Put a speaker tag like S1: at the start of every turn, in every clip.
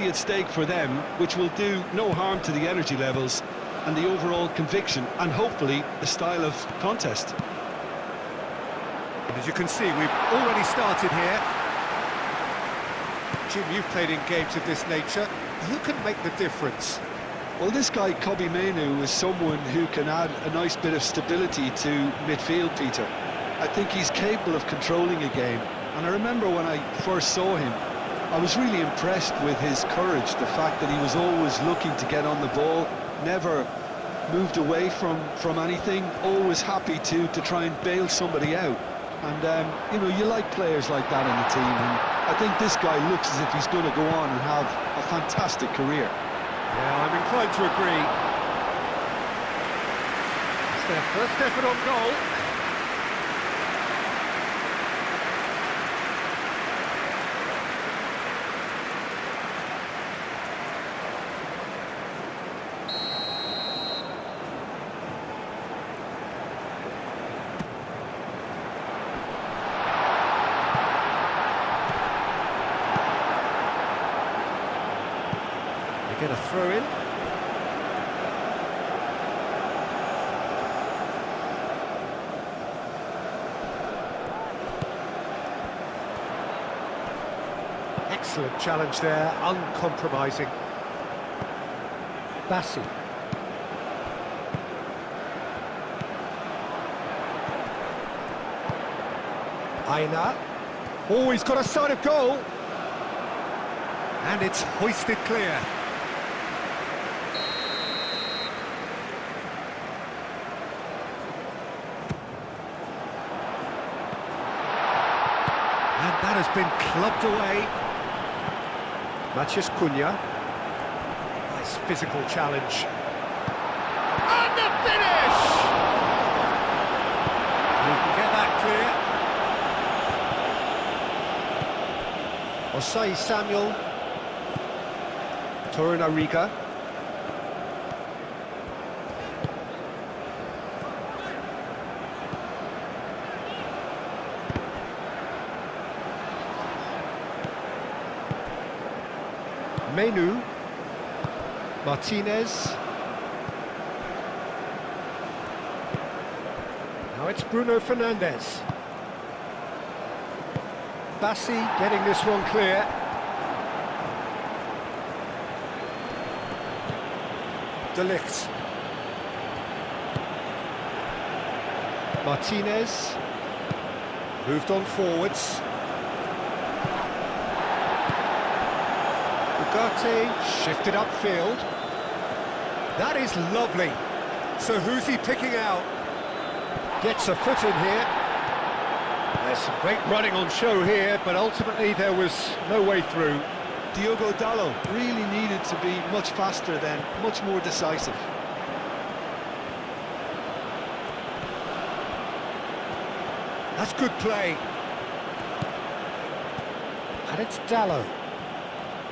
S1: at stake for them, which will do no harm to the energy levels and the overall conviction and hopefully the style of contest.
S2: And as you can see, we've already started here. Jim, you've played in games of this nature. Who can make the difference?
S1: Well, this guy, Kobbie Mainoo, is someone who can add a nice bit of stability to midfield, Peter. I think he's capable of controlling a game, and I remember when I first saw him, I was really impressed with his courage, the fact that he was always looking to get on the ball, never moved away from anything, always happy to try and bail somebody out. And, you know, you like players like that in the team, and I think this guy looks as if he's going to go on and have a fantastic career.
S2: Yeah, I'm inclined to agree. It's their first effort on goal. They get a throw in. Excellent challenge there, uncompromising. Bassi. Aina. Oh, he's got a sight of goal. And it's hoisted clear. And that has been clubbed away. Maciej Cunha. Nice physical challenge. And the finish! You can get that clear. Osai Samuel. Torunariga. Mainoo, Martinez. Now it's Bruno Fernandes. Bassi getting this one clear. De Ligt. Martinez. Moved on forwards. Ugarte shifted upfield. That is lovely. So who's he picking out? Gets a foot in here. There's some great running on show here, but ultimately there was no way through.
S1: Diogo Dalot really needed to be much faster then, much more decisive.
S2: That's good play. And it's Dalot.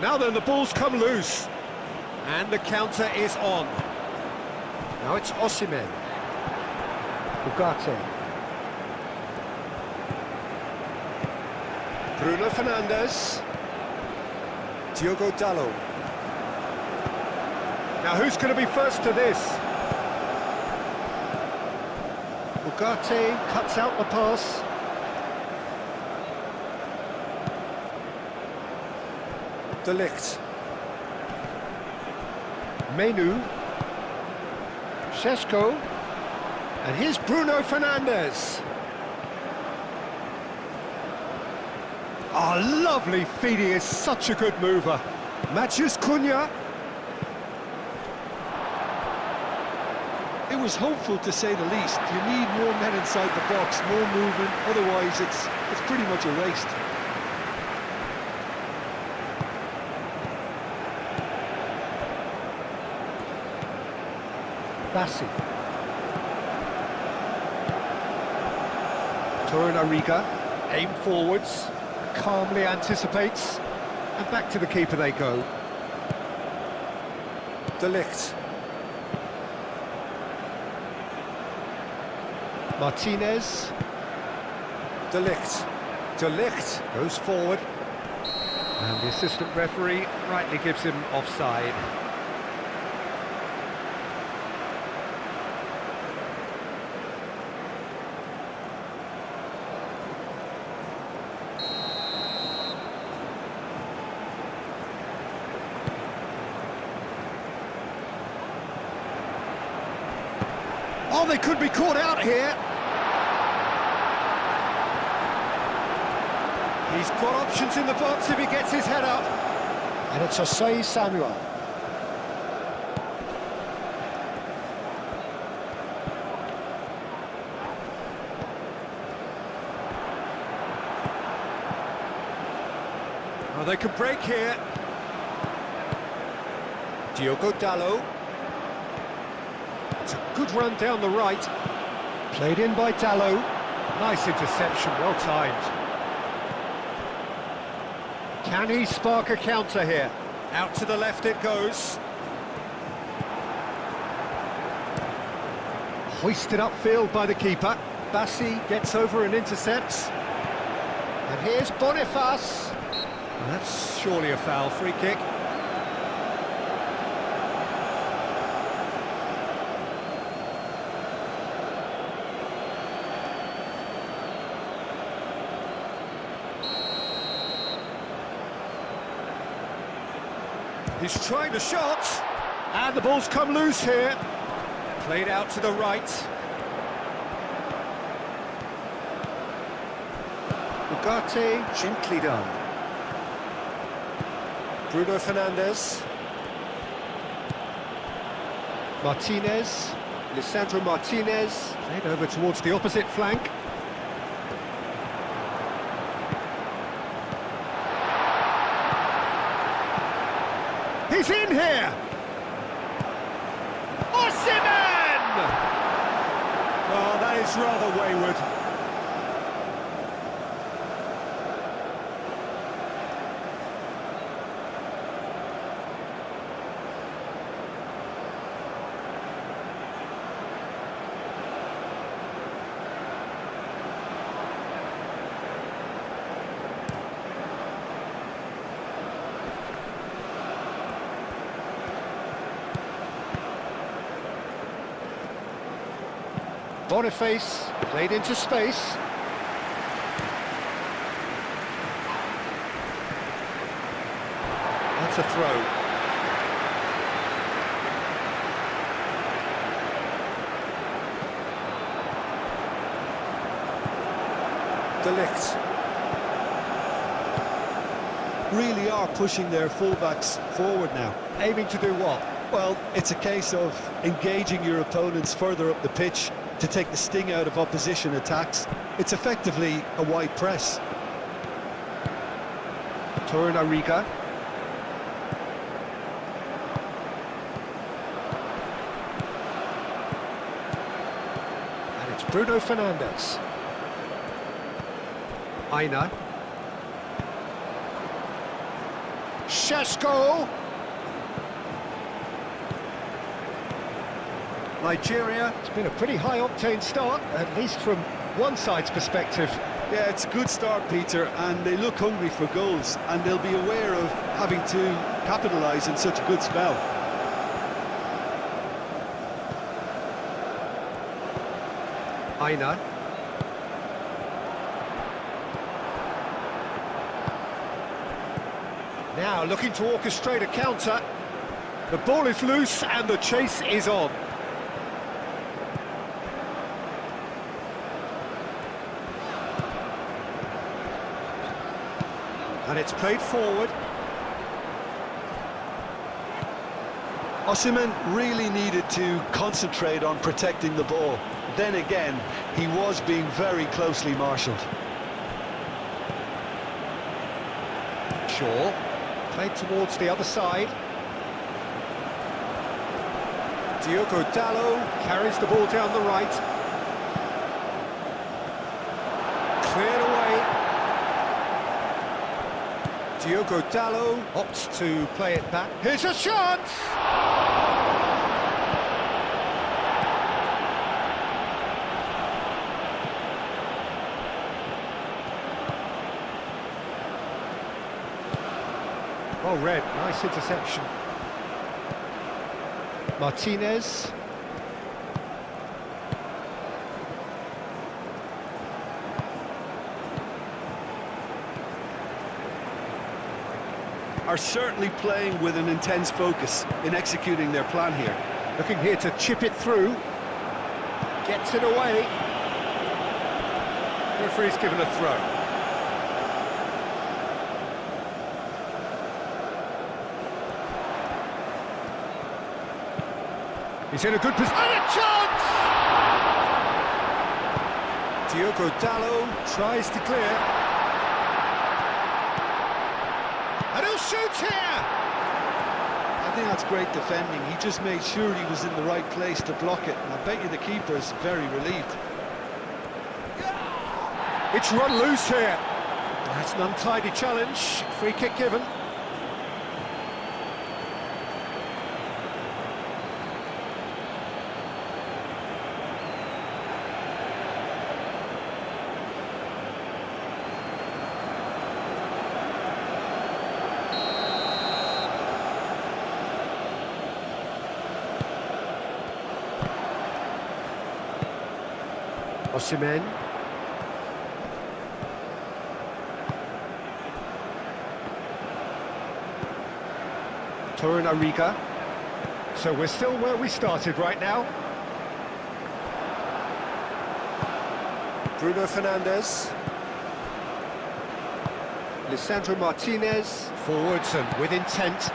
S2: Now then, the ball's come loose. And the counter is on. Now it's Osimhen. Ugarte. Bruno Fernandes. Diogo Dalot. Now who's going to be first to this? Ugarte cuts out the pass. De Ligt. Mainoo. Šeško. And here's Bruno Fernandes. Oh, lovely feed, he is such a good mover. Maciej Cunha.
S1: It was hopeful, to say the least. You need more men inside the box, more movement, otherwise it's pretty much erased.
S2: Bassi. Torunariga, aim forwards, calmly anticipates, and back to the keeper they go. De Ligt. Martinez. De Ligt. De Ligt goes forward. And the assistant referee rightly gives him offside. Oh, they could be caught out here. He's got options in the box if he gets his head up. And it's Jose Samuel. Oh, they could break here. Diogo Dalot. It's a good run down the right. Played in by Dalot. Nice interception, well timed. Can he spark a counter here? Out to the left it goes. Hoisted upfield by the keeper. Bassi gets over and intercepts. And here's Boniface. That's surely a foul, free kick. He's trying the shot, and the ball's come loose here. Played out to the right. Ugarte, gently done. Bruno Fernandes. Martinez. Lisandro Martinez. Played over towards the opposite flank. He's in here! Osimhen! Oh, that is rather wayward. Boniface played into space. That's a throw. De Ligt.
S1: Really are pushing their fullbacks forward now.
S2: Aiming to do what?
S1: Well, it's a case of engaging your opponents further up the pitch to take the sting out of opposition attacks. It's effectively a wide press.
S2: Torunariga. And it's Bruno Fernandes. Aina. Šeško. Nigeria. It's been a pretty high-octane start, at least from one side's perspective.
S1: Yeah, it's a good start, Peter, and they look hungry for goals, and they'll be aware of having to capitalise in such a good spell.
S2: Aina. Now looking to orchestrate a counter. The ball is loose and the chase is on. And it's played forward.
S1: Osimhen really needed to concentrate on protecting the ball. Then again, he was being very closely marshalled.
S2: Shaw, played towards the other side. Diogo Dalot carries the ball down the right. Cleared away. Diogo Dalot opts to play it back. Here's a chance! Well read, nice interception. Martinez.
S1: Are certainly playing with an intense focus in executing their plan here.
S2: Looking here to chip it through. Gets it away. Referee's given a throw. He's in a good position. And a chance! Diogo Dalot tries to clear. And he'll shoot here!
S1: I think that's great defending. He just made sure he was in the right place to block it. And I bet you the keeper is very relieved.
S2: It's run loose here. That's an untidy challenge. Free kick given. Osimhen. Torunariga. So we're still where we started right now. Bruno Fernandes. Lisandro Martinez. Forwards and with intent.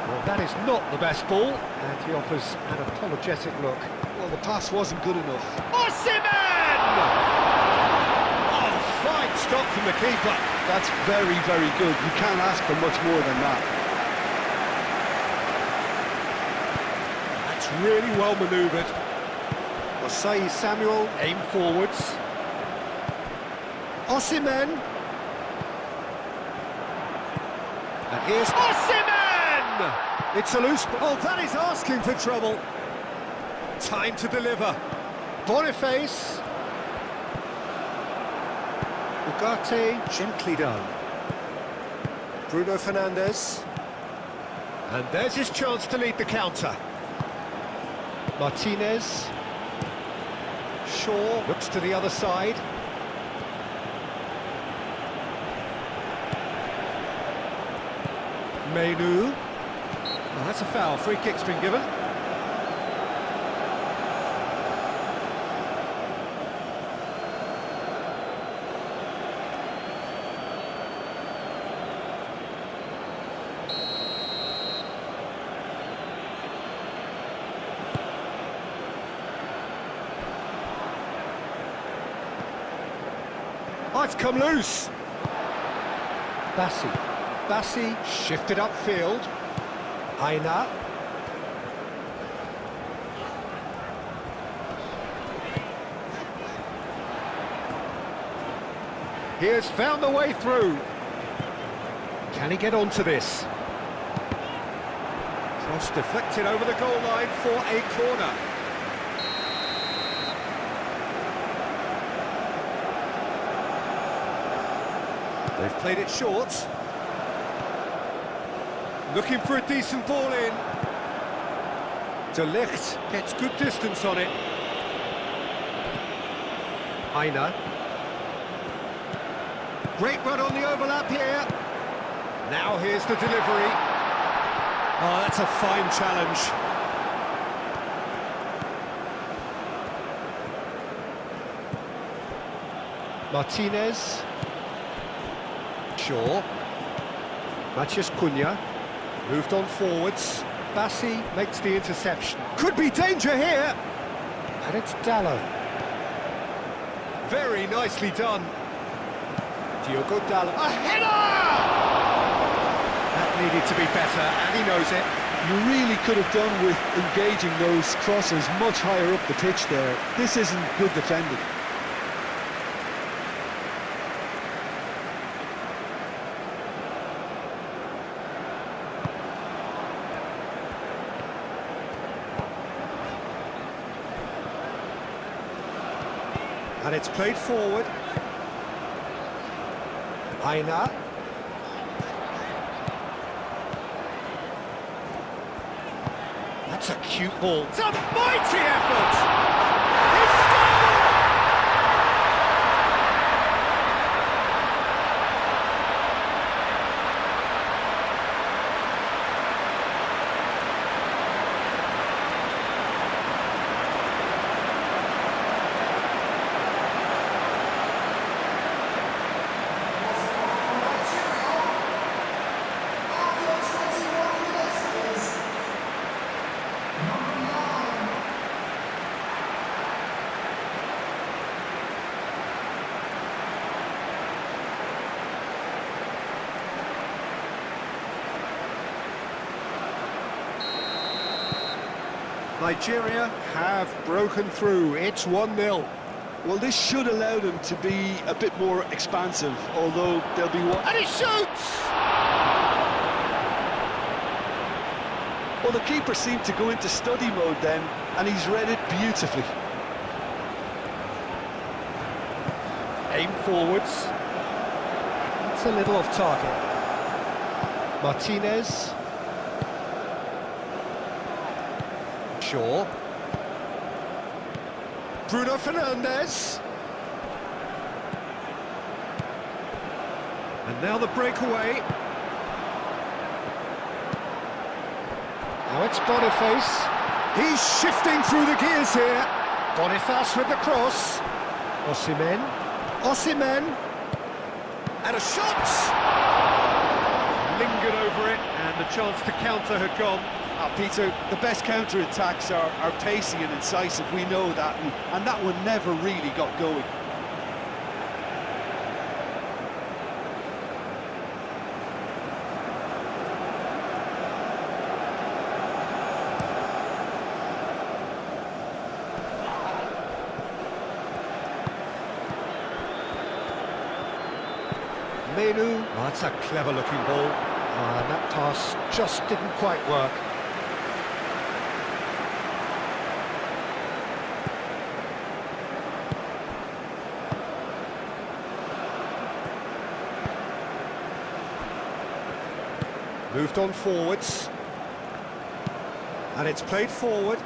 S2: Well, that is not the best ball, and he offers an apologetic look.
S1: Well, the pass wasn't good enough.
S2: Osimhen! Oh, fine stop from the keeper.
S1: That's very, very good. You can't ask for much more than that.
S2: That's really well manoeuvred. Osai Samuel aim forwards. Osimhen. And here's Osimhen! It's a loose ball. Oh, that is asking for trouble. Time to deliver. Boniface. Ugarte, gently done. Bruno Fernandes. And there's his chance to lead the counter. Martinez. Shaw looks to the other side. Menu. Well, that's a foul. Free kick's been given. Oh, it's come loose. Bassi shifted upfield. Aina. He has found the way through. Can he get onto this? Cross deflected over the goal line for a corner. They've played it short. Looking for a decent ball in. De Ligt gets good distance on it. Aina. Great run on the overlap here. Now here's the delivery. Oh, that's a fine challenge. Martinez. Shaw. Matheus Cunha. Moved on forwards. Bassi makes the interception. Could be danger here. And it's Dalot. Very nicely done. Diogo Dalot. A header! That needed to be better, and he knows it.
S1: You really could have done with engaging those crosses much higher up the pitch there. This isn't good defending.
S2: And it's played forward. Aina. That's a cute ball. It's a mighty effort! He scored! Nigeria have broken through. It's 1-0.
S1: Well, this should allow them to be a bit more expansive, although they'll be one.
S2: And he shoots!
S1: Well, the keeper seemed to go into study mode then, and he's read it beautifully.
S2: Aim forwards. It's a little off target. Martinez. Shaw. Bruno Fernandes. And now the breakaway. Now it's Boniface. He's shifting through the gears here. Boniface with the cross. Osimhen. Osimhen. And a shot! Lingered over it, and the chance to counter had gone.
S1: Peter, the best counter-attacks are pacey and incisive, we know that, and that one never really got going.
S2: Menu. Oh, that's a clever-looking ball. And that pass just didn't quite work. Moved on forwards. And it's played forward.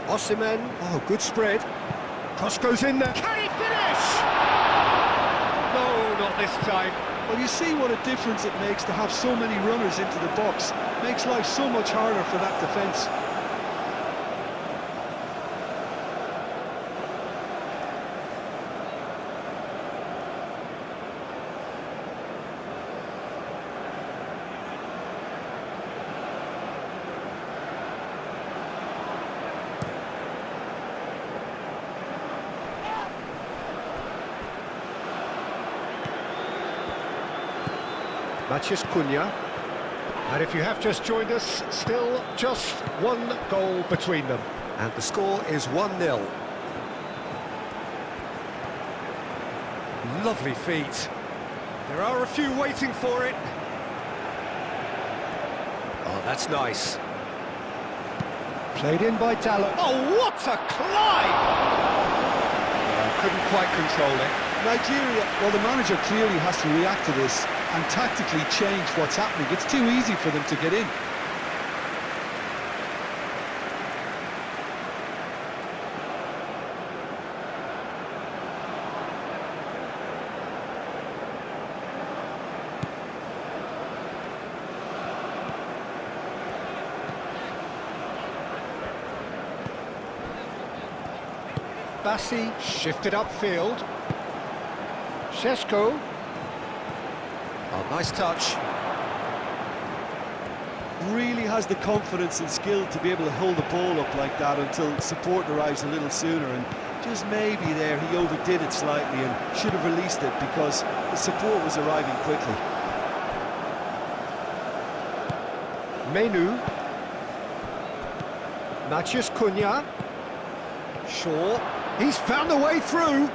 S2: Osimhen. Oh, good spread. Cross goes in there. Can he finish? No, not this time.
S1: Well, you see what a difference it makes to have so many runners into the box. Makes life so much harder for that defence.
S2: Matheus Cunha. And if you have just joined us, still just one goal between them. And the score is 1-0. Lovely feet. There are a few waiting for it. Oh, that's nice. Played in by Dallo. Oh, what a climb! Couldn't quite control it.
S1: Nigeria, well, the manager clearly has to react to this and tactically change what's happening. It's too easy for them to get in.
S2: Bassi shifted upfield. Shesko. Oh, nice touch.
S1: Really has the confidence and skill to be able to hold the ball up like that until support arrives a little sooner, and just maybe there he overdid it slightly and should have released it because the support was arriving quickly.
S2: Menu. Matheus Cunha. Shaw. He's found the way through.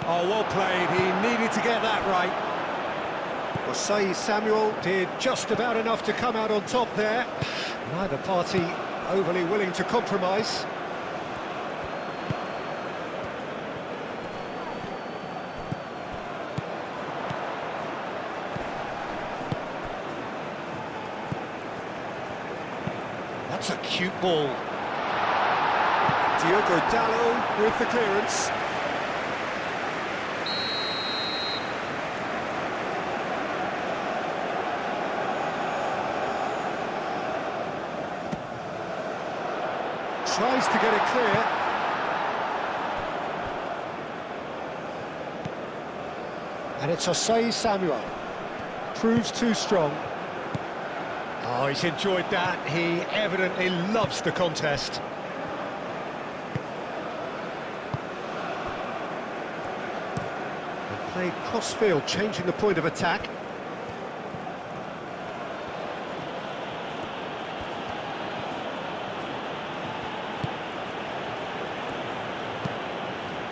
S2: Oh, well played. He needed to get that right. Osei Samuel did just about enough to come out on top there. Neither party overly willing to compromise. That's a cute ball. Diogo Dalot with the clearance. Tries to get it clear. And it's Osei Samuel. Proves too strong. Oh, he's enjoyed that. He evidently loves the contest. They played cross-field, changing the point of attack.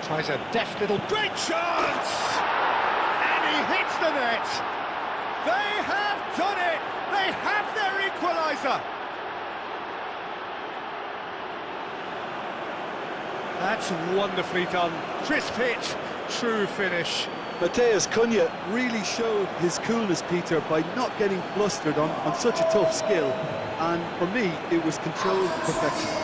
S2: Tries a deft little... Great chance! And he hits the net! They have done it! They have their equaliser! That's wonderfully done. Crisp hit, true finish.
S1: Matheus Cunha really showed his coolness, Peter, by not getting flustered on such a tough skill. And for me, it was controlled perfection.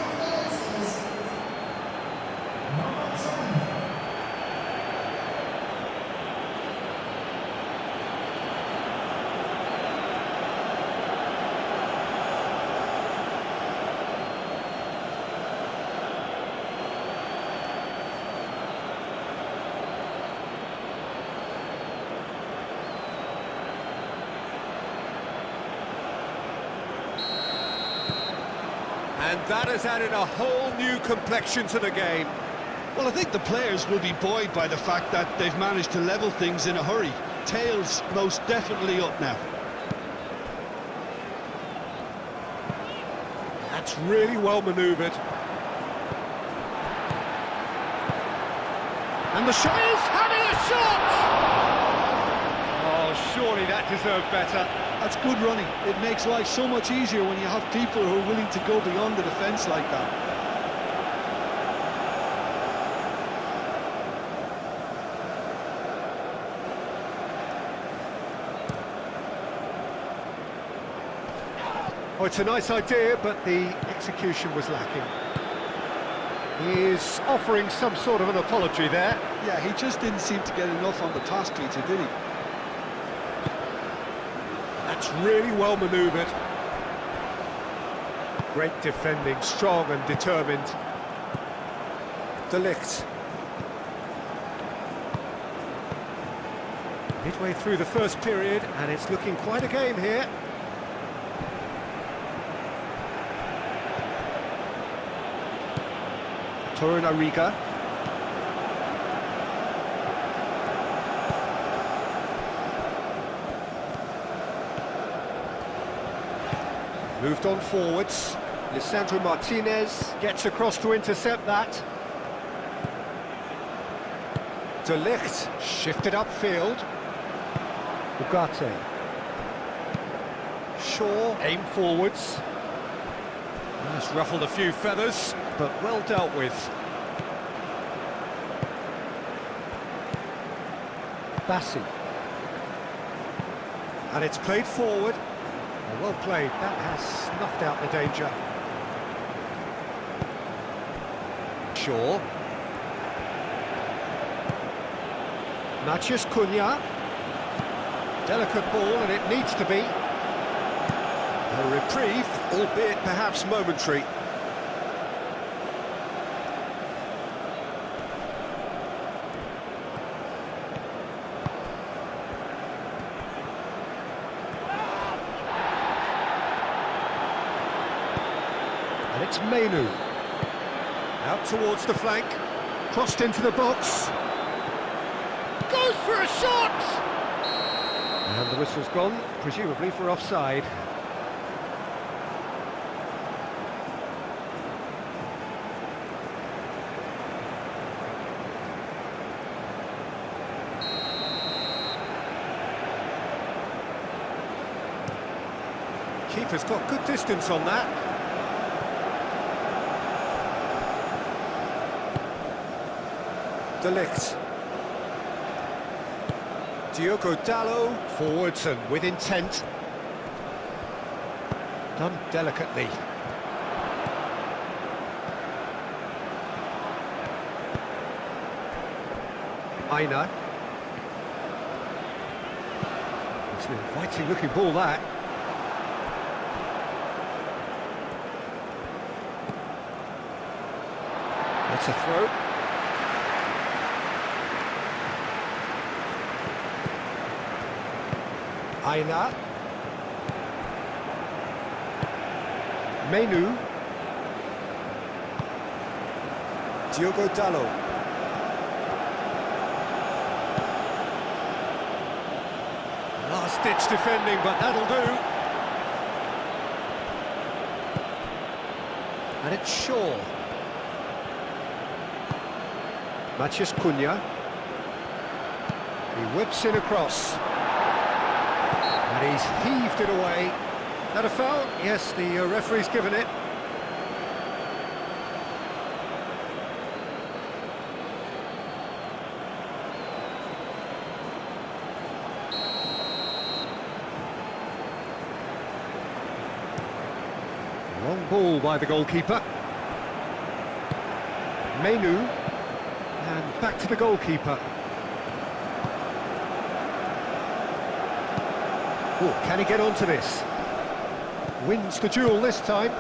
S2: And that has added a whole new complexion to the game.
S1: Well, I think the players will be buoyed by the fact that they've managed to level things in a hurry. Tails most definitely up now.
S2: That's really well manoeuvred. And the shot is having a shot! Oh, surely that deserved better.
S1: That's good running. It makes life so much easier when you have people who are willing to go beyond the defence like that.
S2: Oh, it's a nice idea, but the execution was lacking. He is offering some sort of an apology there.
S1: Yeah, he just didn't seem to get enough on the pass, Peter, did he?
S2: That's really well manoeuvred. Great defending, strong and determined. De Ligt. Midway through the first period, and it's looking quite a game here. Torunariga. Moved on forwards. Lisandro Martinez gets across to intercept that. De Ligt shifted upfield. Ugarte. Shaw aimed forwards. That's ruffled a few feathers, but well dealt with. Bassi. And it's played forward. Well played, that has snuffed out the danger. Shaw. Matheus Cunha. Delicate ball, and it needs to be. A reprieve, albeit perhaps momentary. And it's Menu. Out towards the flank. Crossed into the box. Goes for a shot! And the whistle's gone, presumably for offside. Keeper's got good distance on that. De Ligt. Diogo Dalot, forwards and with intent. Done delicately. Aina. It's an inviting looking ball, that. That's a throw. Aina. Menu. Diogo Dalot. Last-ditch defending, but that'll do. And it's Shaw. Matheus Cunha. He whips in across. And he's heaved it away. That a foul? Yes, the referee's given it. Long ball by the goalkeeper. Menu. And back to the goalkeeper. Oh, can he get onto this? Wins the duel this time.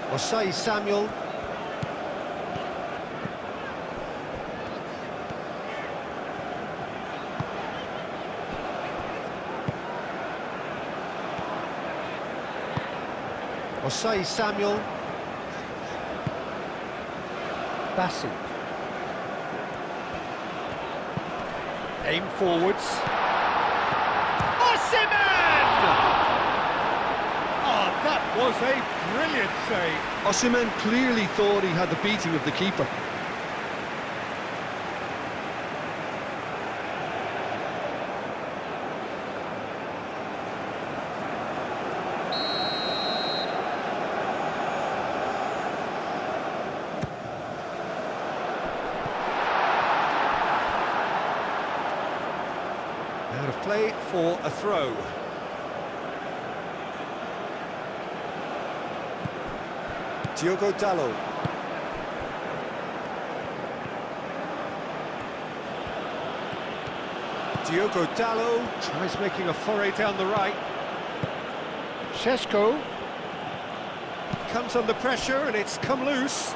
S2: Osei Samuel. Osei Samuel. Bassi. Aim forwards. That was a brilliant save.
S1: Osimhen clearly thought he had the beating of the keeper.
S2: Out of play for a throw. Diogo Dalot. Diogo Dalot tries making a foray down the right. Šeško comes under pressure and it's come loose.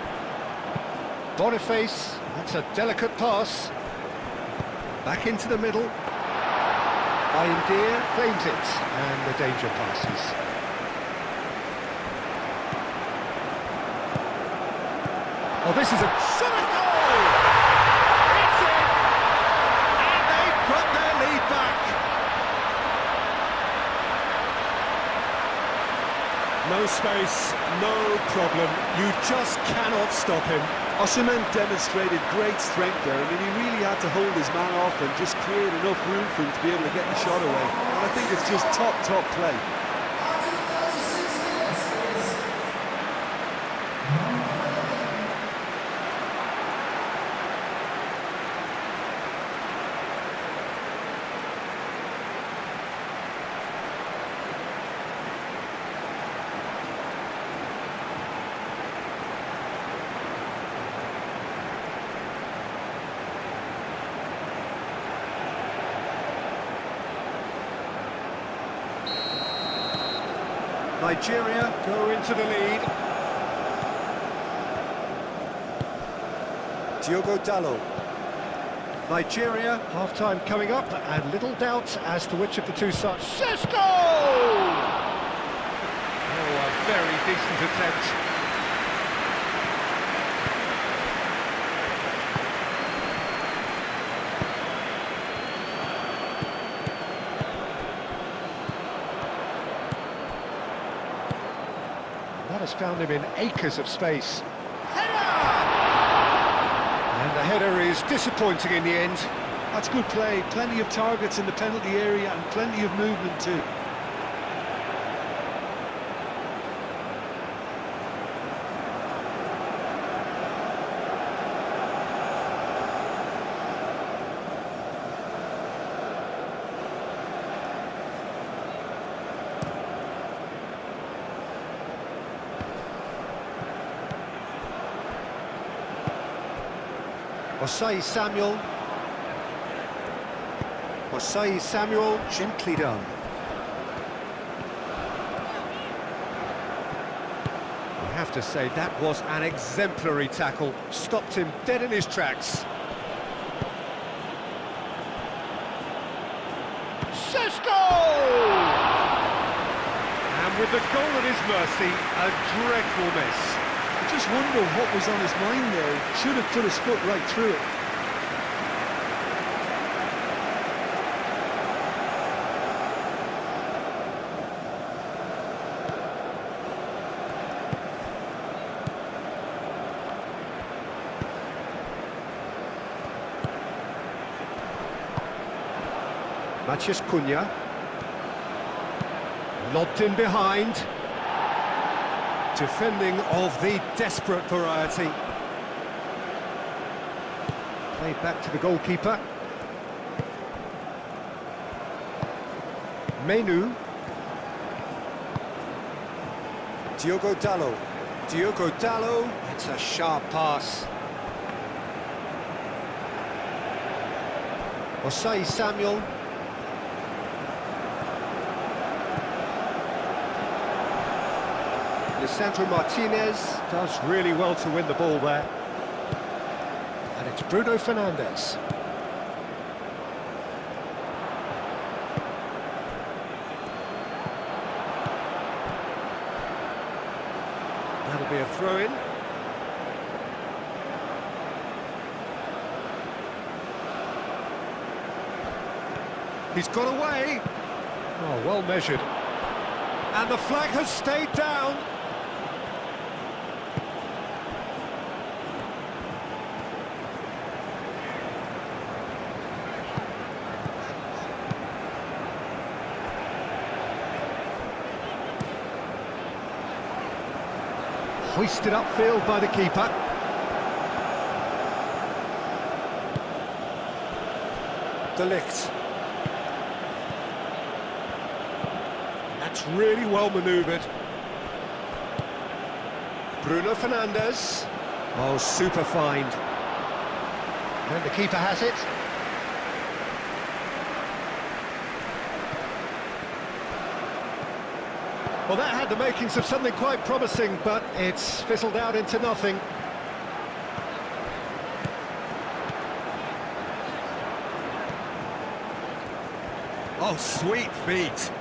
S2: Boniface, that's a delicate pass. Back into the middle. Bayendir claims it and the danger passes. Oh, this is a shot at goal! It's in! And they've got their lead back. No space, no problem. You just cannot stop him.
S1: Osimhen demonstrated great strength there. I mean, he really had to hold his man off and just create enough room for him to be able to get the shot away. And I think it's just top play.
S2: Nigeria go into the lead. Diogo Dalot. Nigeria, half-time coming up, and little doubt as to which of the two sides. Šeško! Oh, a very decent attempt. That has found him in acres of space. And the header is disappointing in the end.
S1: That's good play. Plenty of targets in the penalty area and plenty of movement too.
S2: Osei Samuel. Osai Samuel, gently done. I have to say, that was an exemplary tackle. Stopped him dead in his tracks. Sesko! And with the goal at his mercy, a dreadful miss.
S1: I just wonder what was on his mind there. Should have put his foot right through it.
S2: Maciej Cunha. Lobbed in behind. Defending of the desperate variety. Played back to the goalkeeper. Menu. Diogo Dalot. Diogo Dalot. It's a sharp pass. Osai Samuel. Lisandro Martinez does really well to win the ball there. And it's Bruno Fernandes. That'll be a throw-in. He's got away. Oh, well measured. And the flag has stayed down. Hoisted upfield by the keeper. De Ligt. That's really well manoeuvred. Bruno Fernandes. Oh, super find. And the keeper has it. Well, that had the makings of something quite promising, but it's fizzled out into nothing. Oh, sweet feet.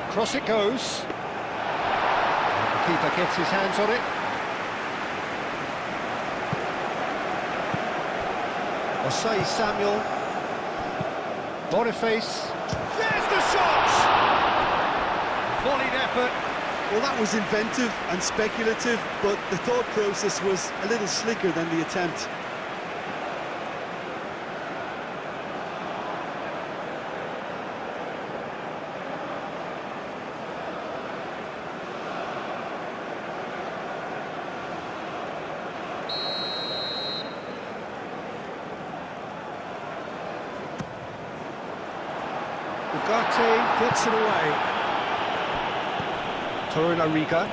S2: Across it goes. And the keeper gets his hands on it. Osai Samuel. Boniface. There's the shot! Volleyed effort.
S1: Well, that was inventive and speculative, but the thought process was a little slicker than the attempt.
S2: Ugarte gets it away. Torunariga.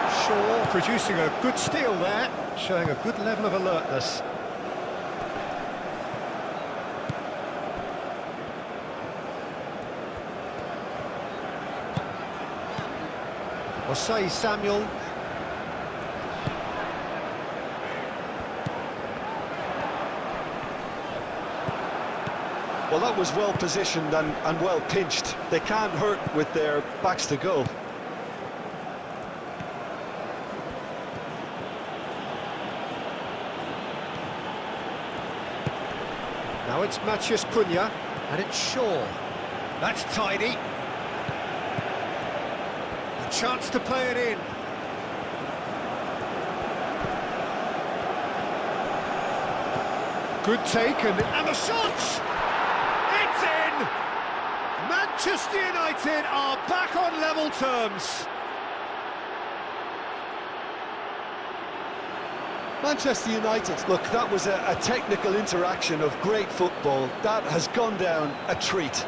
S2: Shaw producing a good steal there, showing a good level of alertness. Osai Samuel.
S1: Well, that was well positioned and well pinched. They can't hurt with their backs to goal.
S2: Now it's Maciej Cunha, and it's Shaw. That's tidy. A chance to play it in. Good take, and the shot! It's in! Manchester United are back on level terms.
S1: Manchester United, look, that was a technical interaction of great football. That has gone down a treat.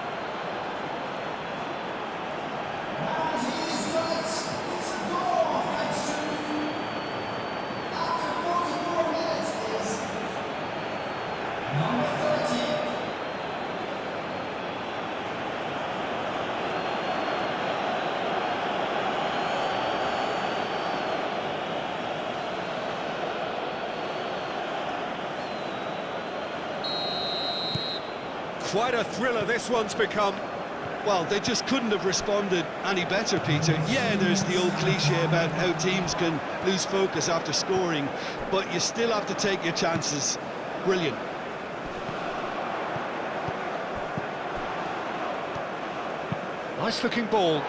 S2: Quite a thriller this one's become.
S1: Well, they just couldn't have responded any better, Peter. Yeah, there's the old cliche about how teams can lose focus after scoring, but you still have to take your chances. Brilliant.
S2: Nice looking ball. And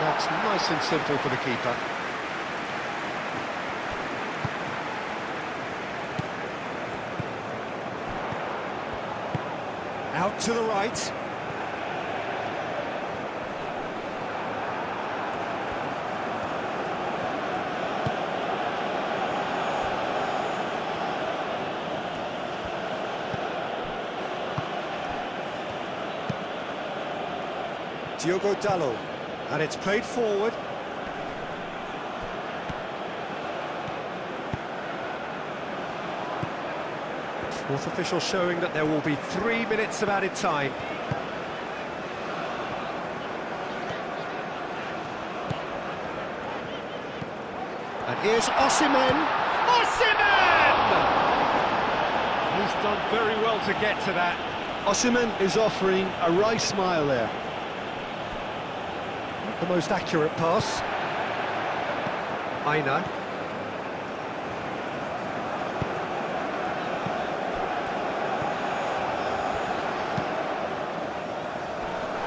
S2: that's nice and simple for the keeper. Out to the right. Diogo Dalot, and it's played forward. Fourth official showing that there will be 3 minutes of added time. And here's Osimhen. Osimhen! He's done very well to get to that.
S1: Osimhen is offering a right smile there.
S2: The most accurate pass. Aina.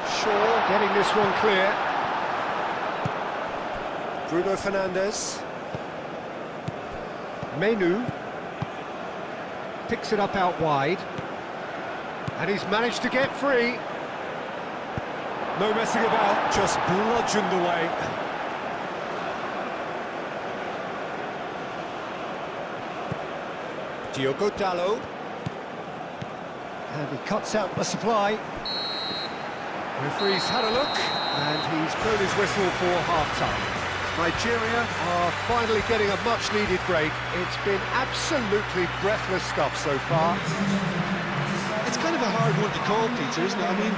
S2: Shaw getting this one clear. Bruno Fernandes. Menu. Picks it up out wide. And he's managed to get free. No messing about, just bludgeoned away. Diogo Dalot. And he cuts out the supply. Referee's had a look, and he's blown his whistle for half-time. Nigeria are finally getting a much-needed break. It's been absolutely breathless stuff so far.
S1: It's kind of a hard one to call, Peter, isn't it? I mean,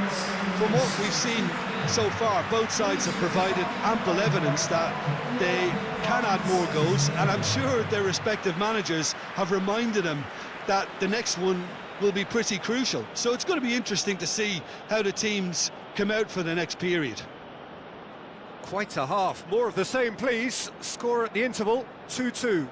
S1: from what we've seen so far, both sides have provided ample evidence that they can add more goals, and I'm sure their respective managers have reminded them that the next one will be pretty crucial. So it's going to be interesting to see how the teams come out for the next period.
S2: Quite a half. More of the same, please. Score at the interval, 2-2.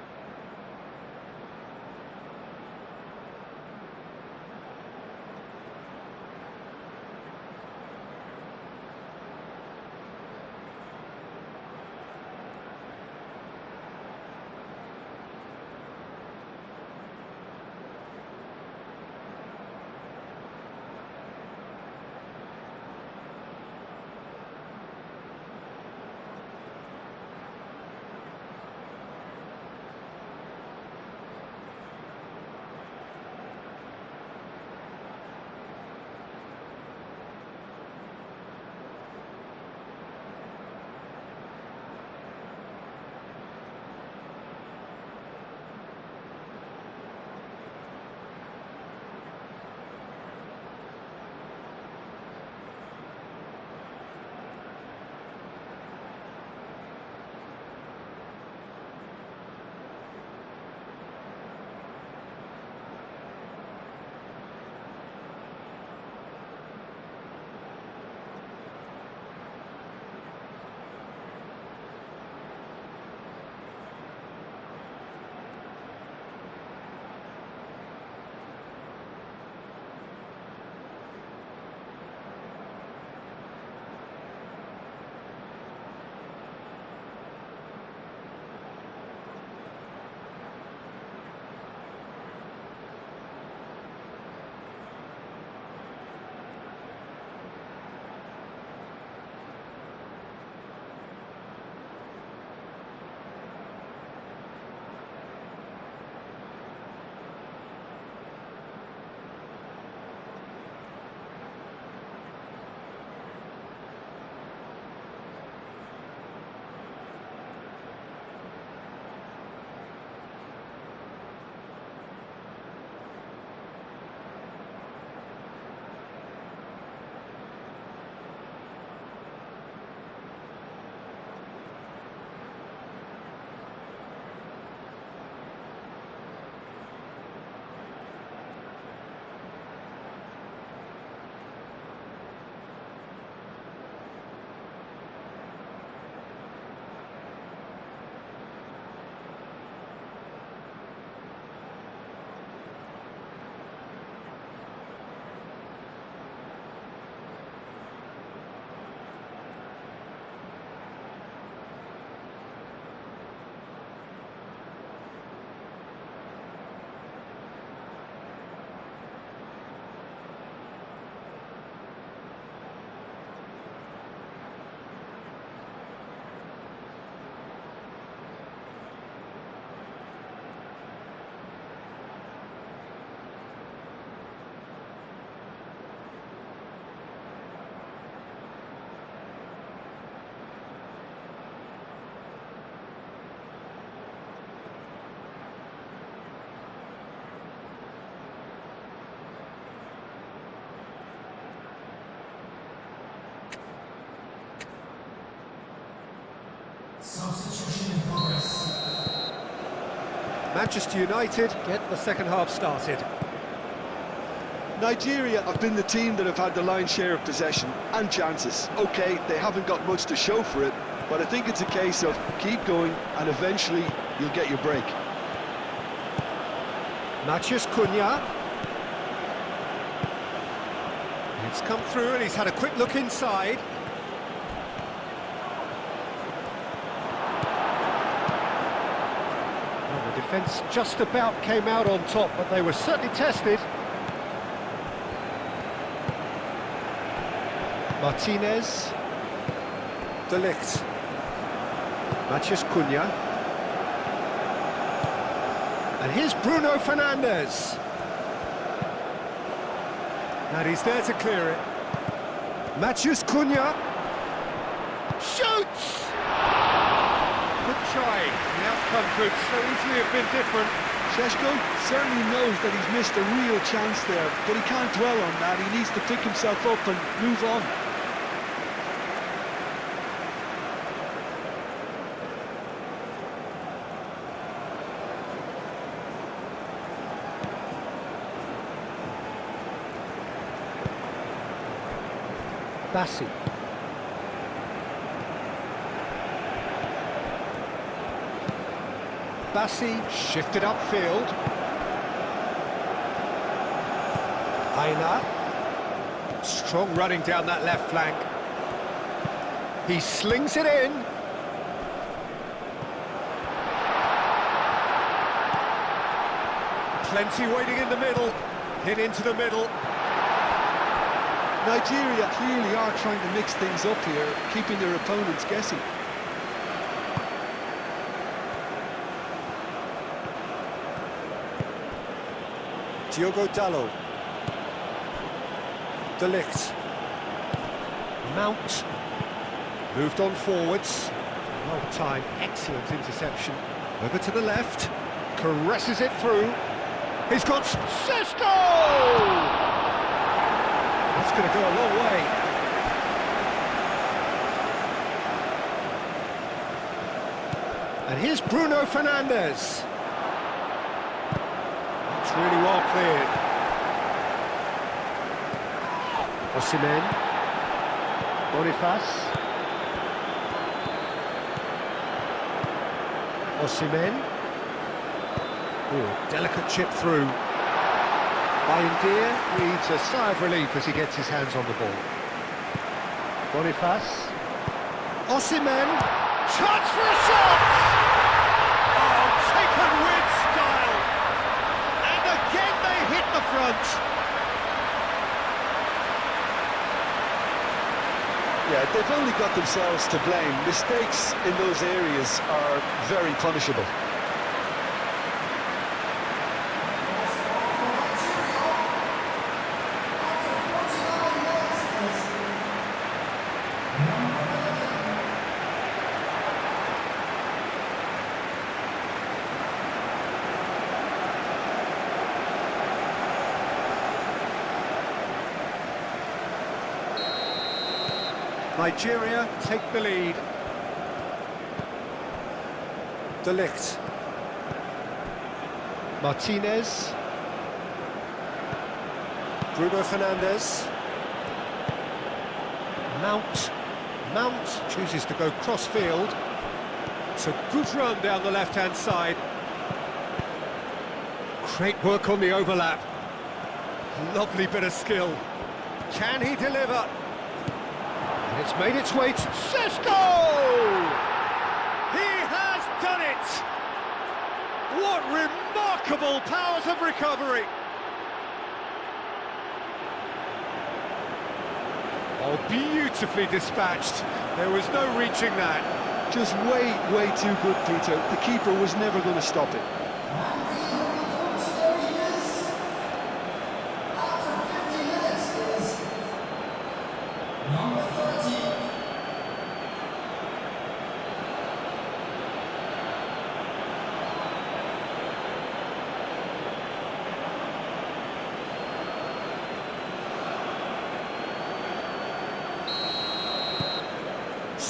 S2: Manchester United get the second half started.
S1: Nigeria have been the team that have had the lion's share of possession and chances. OK, they haven't got much to show for it, but I think it's a case of keep going and eventually you'll get your break.
S2: Matheus Cunha. It's come through and he's had a quick look inside. Well, the defence just about came out on top, but they were certainly tested. Martinez. De Ligt. Matheus Cunha. And here's Bruno Fernandes. And he's there to clear it. Matheus Cunha. Shoots! Good try. The outcome could so easily have been different.
S1: Šeško certainly knows that he's missed a real chance there, but he can't dwell on that. He needs to pick himself up and move on.
S2: Bassi. Bassi shifted upfield. Aina. Strong running down that left flank. He slings it in. Plenty waiting in the middle. Hit into the middle.
S1: Nigeria clearly are trying to mix things up here, keeping their opponents guessing.
S2: Diogo Dalot. De Ligt. Mount. Moved on forwards. Well timed, excellent interception. Over to the left. Caresses it through. He's got Šeško! That's going to go a long way. And here's Bruno Fernandes. That's really well cleared. Osimhen. Boniface. Osimhen. Oh, delicate chip through. Bayendir breathes a sigh of relief as he gets his hands on the ball. Boniface. Osimhen. Chance for a shot! Oh, taken with style! And again they hit the front!
S1: Yeah, they've only got themselves to blame. Mistakes in those areas are very punishable.
S2: Nigeria take the lead. De Ligt. Martinez. Bruno Fernandes. Mount chooses to go cross-field. It's a good run down the left-hand side. Great work on the overlap. Lovely bit of skill. Can he deliver? And it's made its way to Šeško! He has done it! What remarkable powers of recovery! Oh, beautifully dispatched. There was no reaching that.
S1: Just way too good, Peter. The keeper was never going to stop it.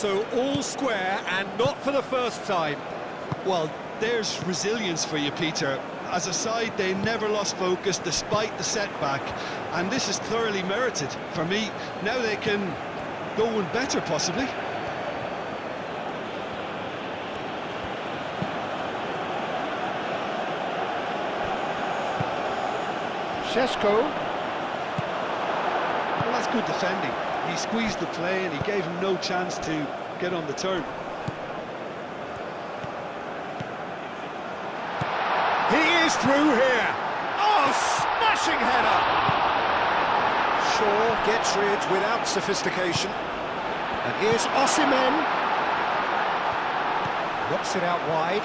S2: So all square and not for the first time.
S1: Well, there's resilience for you, Peter. As a side, they never lost focus despite the setback, and this is thoroughly merited. For me, now they can go one better, possibly.
S2: Šeško.
S1: Well, that's good defending. He squeezed the play and he gave him no chance to get on the turn.
S2: He is through here. Oh, smashing header. Shaw gets rid without sophistication. And here's Osimhen. Knocks it out wide.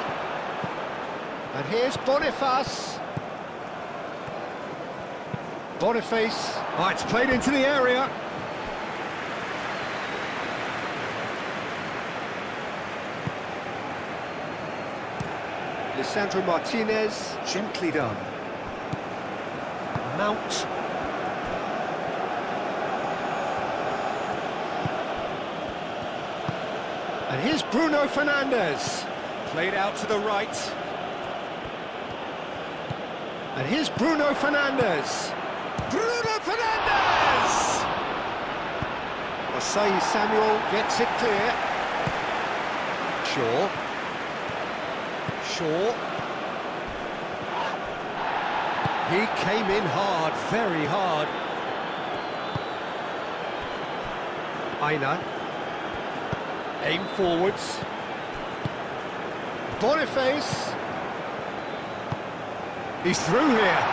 S2: And here's Boniface. Boniface. Oh, it's played into the area. Lisandro Martinez, gently done. Mount. And here's Bruno Fernandes. Played out to the right. And here's Bruno Fernandes. Bruno Fernandes! Osei Samuel gets it clear. Shaw. He came in hard, very hard. Aina. Aim forwards. Boniface. He's through here.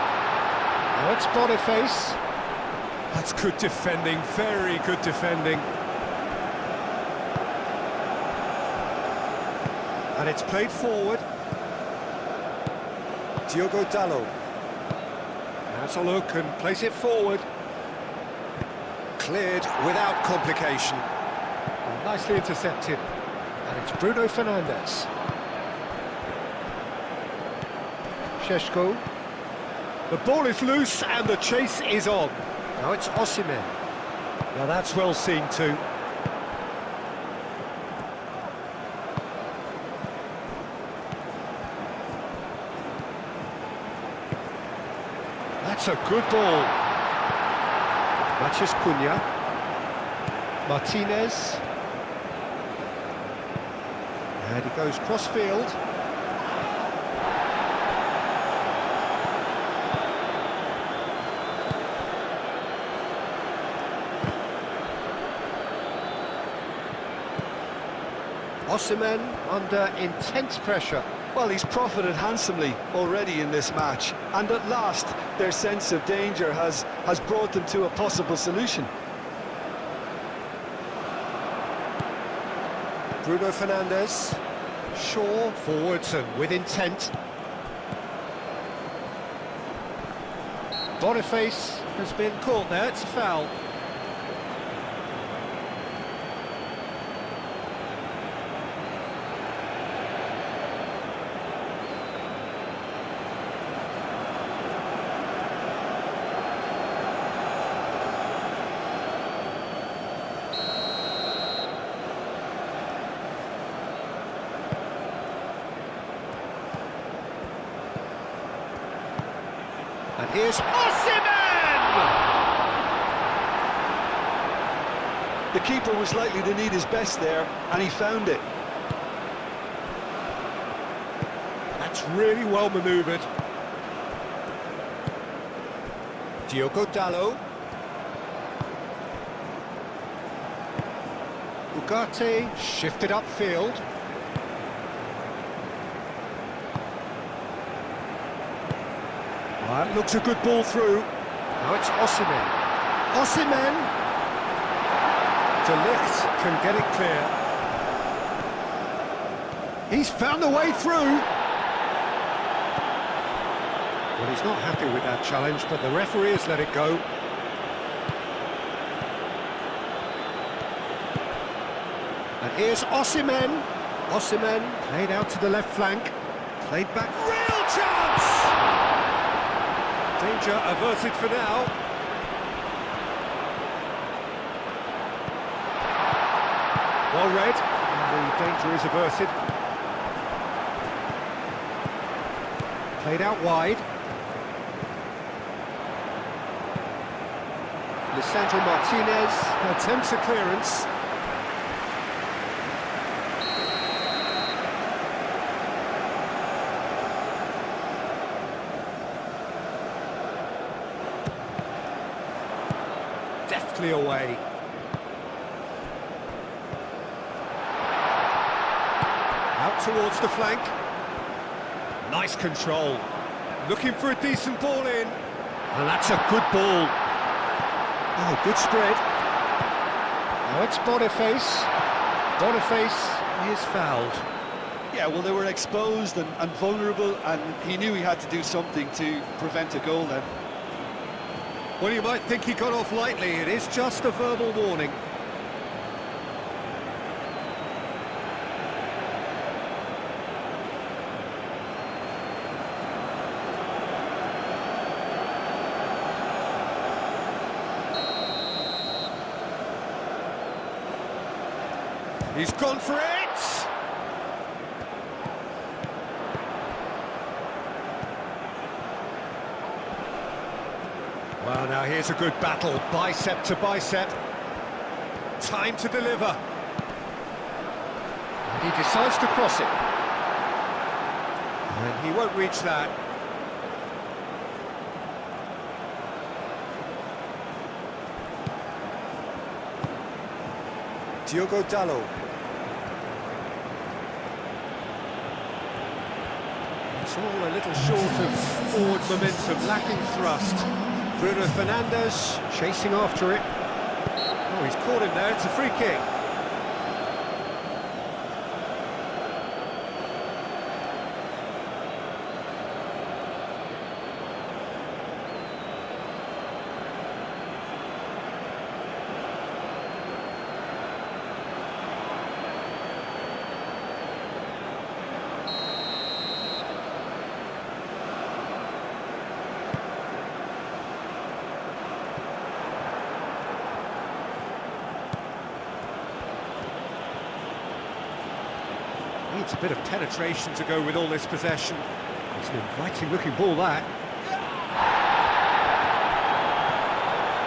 S2: Now it's Boniface. That's good defending, very good defending. And it's played forward. Diogo Dalot. Has a look and plays it forward. Cleared without complication. Nicely intercepted. And it's Bruno Fernandes. Šeško. The ball is loose and the chase is on. Now it's Osimhen. Now that's well seen too. That's a good ball. Matches Cunha. Martinez. And he goes cross-field. Osimhen under intense pressure.
S1: Well, he's profited handsomely already in this match, and at last their sense of danger has brought them to a possible solution.
S2: Bruno Fernandes. Shaw forwards and with intent. Boniface has been caught there, it's a foul. And here's Osimhen!
S1: The keeper was likely to need his best there, and he found it.
S2: That's really well manoeuvred. Diogo Dalot. Ugarte shifted upfield. That looks a good ball through. Now it's Osimhen. Osimhen. De Ligt can get it clear. He's found a way through. Well, he's not happy with that challenge, but the referee has let it go. And here's Osimhen. Osimhen played out to the left flank. Played back. Real chance! Danger averted for now. Well read, and the danger is averted. Played out wide. Lisandro Martinez attempts a clearance. Deftly away. Out towards the flank. Nice control. Looking for a decent ball in. And that's a good ball. Oh, good spread. Now it's Boniface. Boniface is fouled.
S1: Yeah, well, they were exposed and vulnerable, and he knew he had to do something to prevent a goal then.
S2: Well, you might think he got off lightly. It is just a verbal warning. He's gone for it! Well, now here's a good battle, bicep to bicep. Time to deliver. And he decides to cross it. And he won't reach that. Diogo Dalot. It's all a little short of forward momentum, lacking thrust. Bruno Fernandes chasing after it. Oh, he's caught him there, it's a free kick. Needs a bit of penetration to go with all this possession. It's an inviting looking ball, that.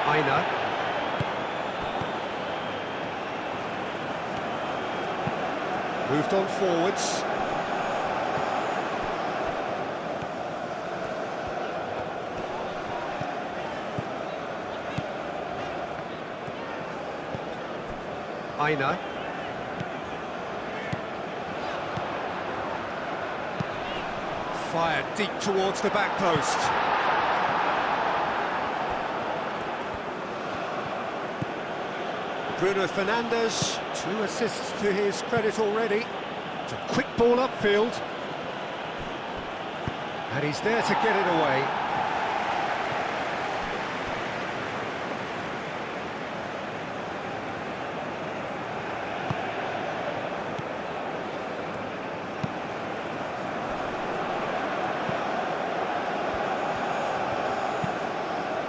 S2: Aina. Moved on forwards. Aina. Fired deep towards the back post. Bruno Fernandes, 2 assists to his credit already. It's a quick ball upfield. And he's there to get it away.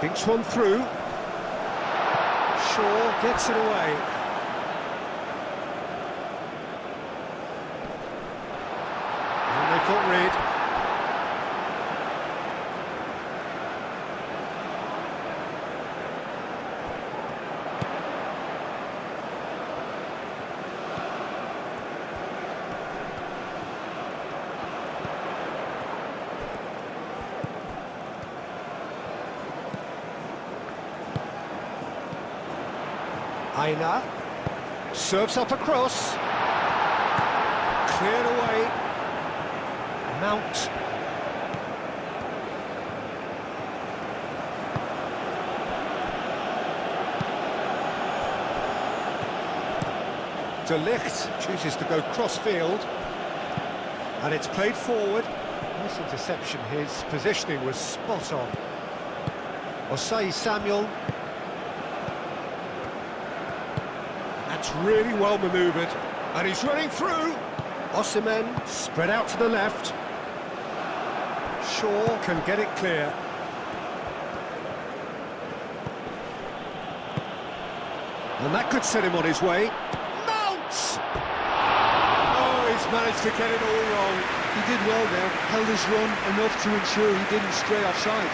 S2: Thinks one through. Shaw gets it away. And they've got rid. Aina serves up across. Cleared away. Mount. De Ligt chooses to go cross-field. And it's played forward. Nice interception. His positioning was spot on. Osei Samuel. That's really well manoeuvred, and he's running through. Osimhen spread out to the left. Shaw can get it clear. And that could set him on his way. Mount! shots. Oh, he's managed to get it all wrong.
S1: He did well there, held his run enough to ensure he didn't stray offside.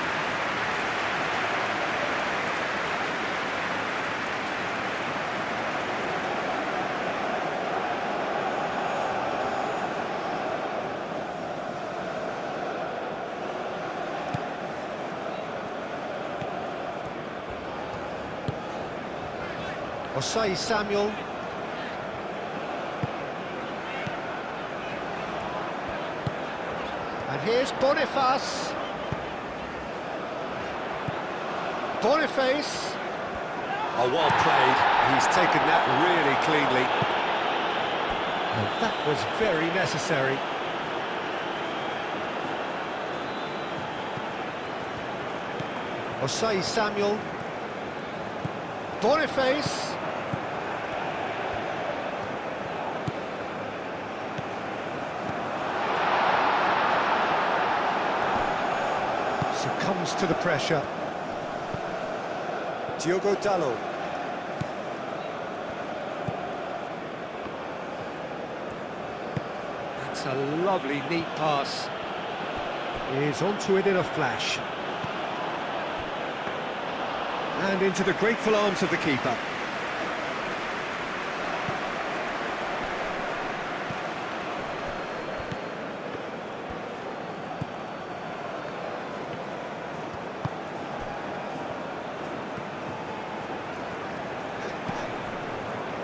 S2: Osei Samuel. And here's Boniface. Boniface. Oh, well played. He's taken that really cleanly. And that was very necessary. Osei Samuel. Boniface. Succumbs to the pressure. Diogo Dalot. That's a lovely, neat pass. He's onto it in a flash. And into the grateful arms of the keeper.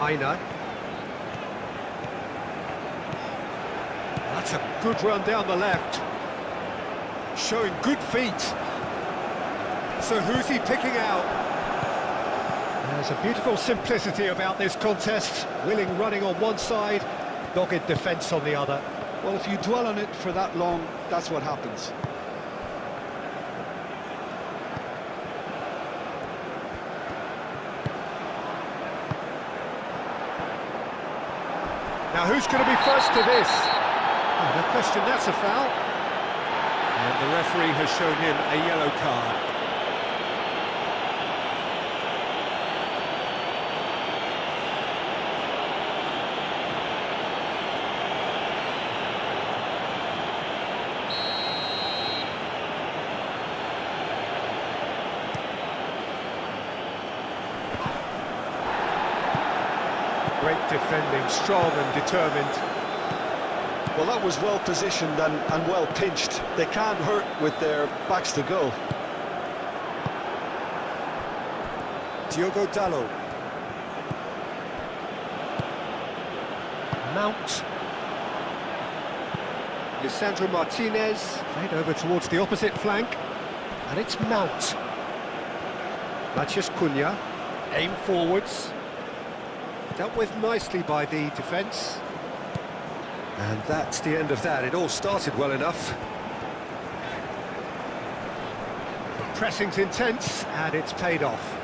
S2: Aina. That's a good run down the left. Showing good feet. So who's he picking out? There's a beautiful simplicity about this contest. Willing running on one side, dogged defence on the other.
S1: Well, if you dwell on it for that long, that's what happens.
S2: Now who's going to be first to this? Oh, no question, that's a foul. And the referee has shown him a yellow card. Great defending, strong and determined.
S1: Well, that was well positioned and well pinched. They can't hurt with their backs to goal.
S2: Diogo Dalot. Mount. Lisandro Martinez. Played over towards the opposite flank. And it's Mount. Matheus Cunha. Aim forwards. Dealt with nicely by the defence. And that's the end of that. It all started well enough. The pressing's intense, and it's paid off.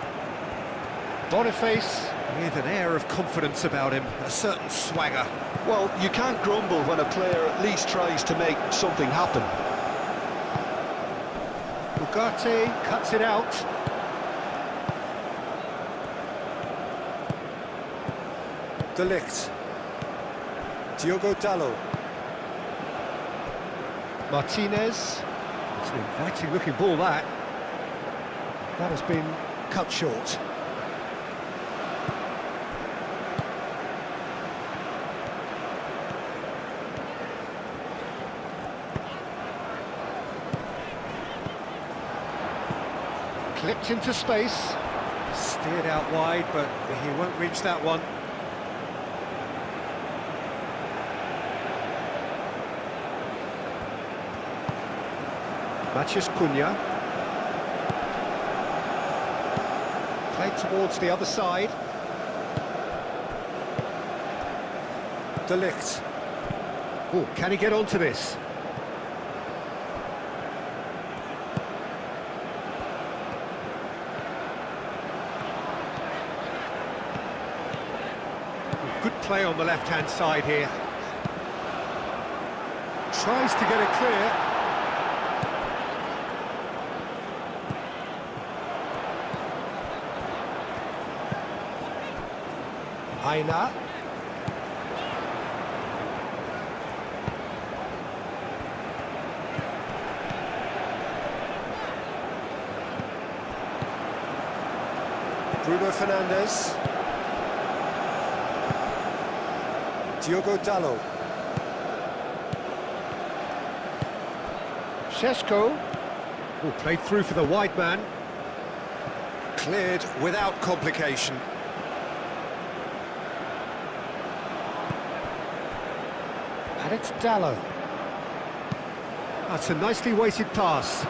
S2: Boniface with an air of confidence about him, a certain swagger.
S1: Well, you can't grumble when a player at least tries to make something happen.
S2: Ugarte cuts it out. De Ligt. Diogo Dalot. Martinez. It's an inviting looking ball, that. That has been cut short. Clipped into space. Steered out wide, but he won't reach that one. Matheus Cunha. Played towards the other side. De Ligt. Oh, can he get onto this? Good play on the left-hand side here. Tries to get it clear. Aina. Bruno Fernandes. Diogo Dalot. Šeško. Oh, played through for the wide man. Cleared without complication. And it's Dalot. That's a nicely weighted pass.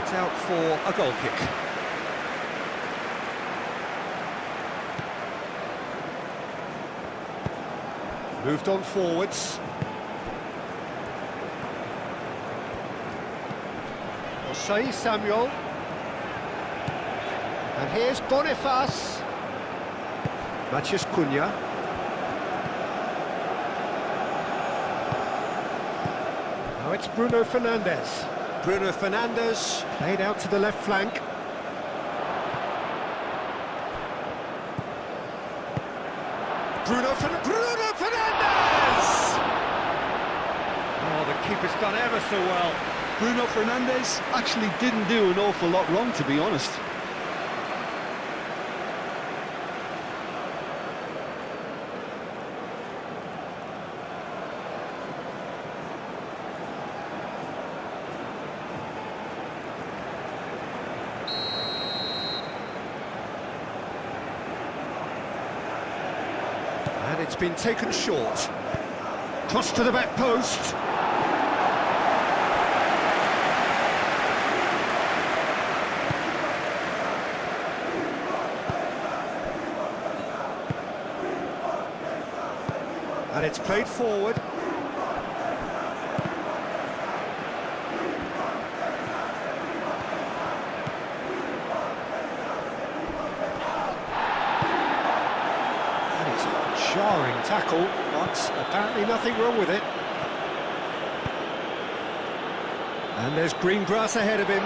S2: It's out for a goal kick. Moved on forwards. Osei Samuel. And here's Boniface. Matheus Cunha. Now it's Bruno Fernandes. Bruno Fernandes played out to the left flank. Bruno Fernandes! Oh, the keeper's done ever so well.
S1: Bruno Fernandes actually didn't do an awful lot wrong, to be honest.
S2: And it's been taken short. Cross to the back post. And it's played forward. Jarring tackle, but apparently nothing wrong with it. And there's green grass ahead of him.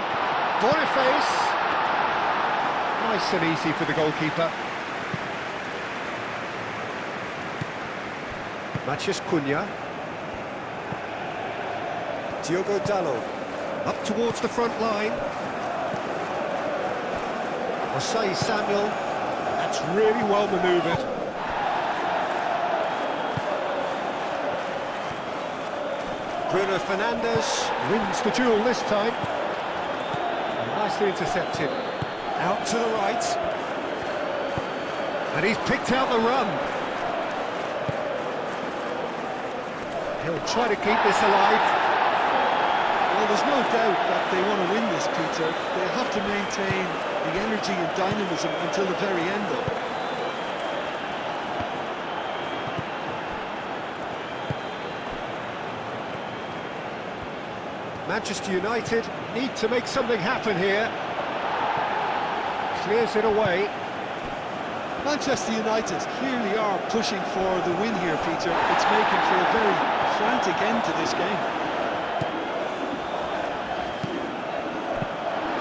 S2: Boniface! Nice and easy for the goalkeeper. Matheus Cunha. Diogo Dalot. Up towards the front line. Osei Samuel. That's really well manoeuvred. Bruno Fernandes wins the duel this time. Nicely intercepted. Out to the right. And he's picked out the run. He'll try to keep this alive.
S1: Well, there's no doubt that they want to win this, Peter. They have to maintain the energy and dynamism until the very end, though.
S2: Manchester United need to make something happen here. Clears it away.
S1: Manchester United clearly are pushing for the win here, Peter. It's making for a very frantic end to this game.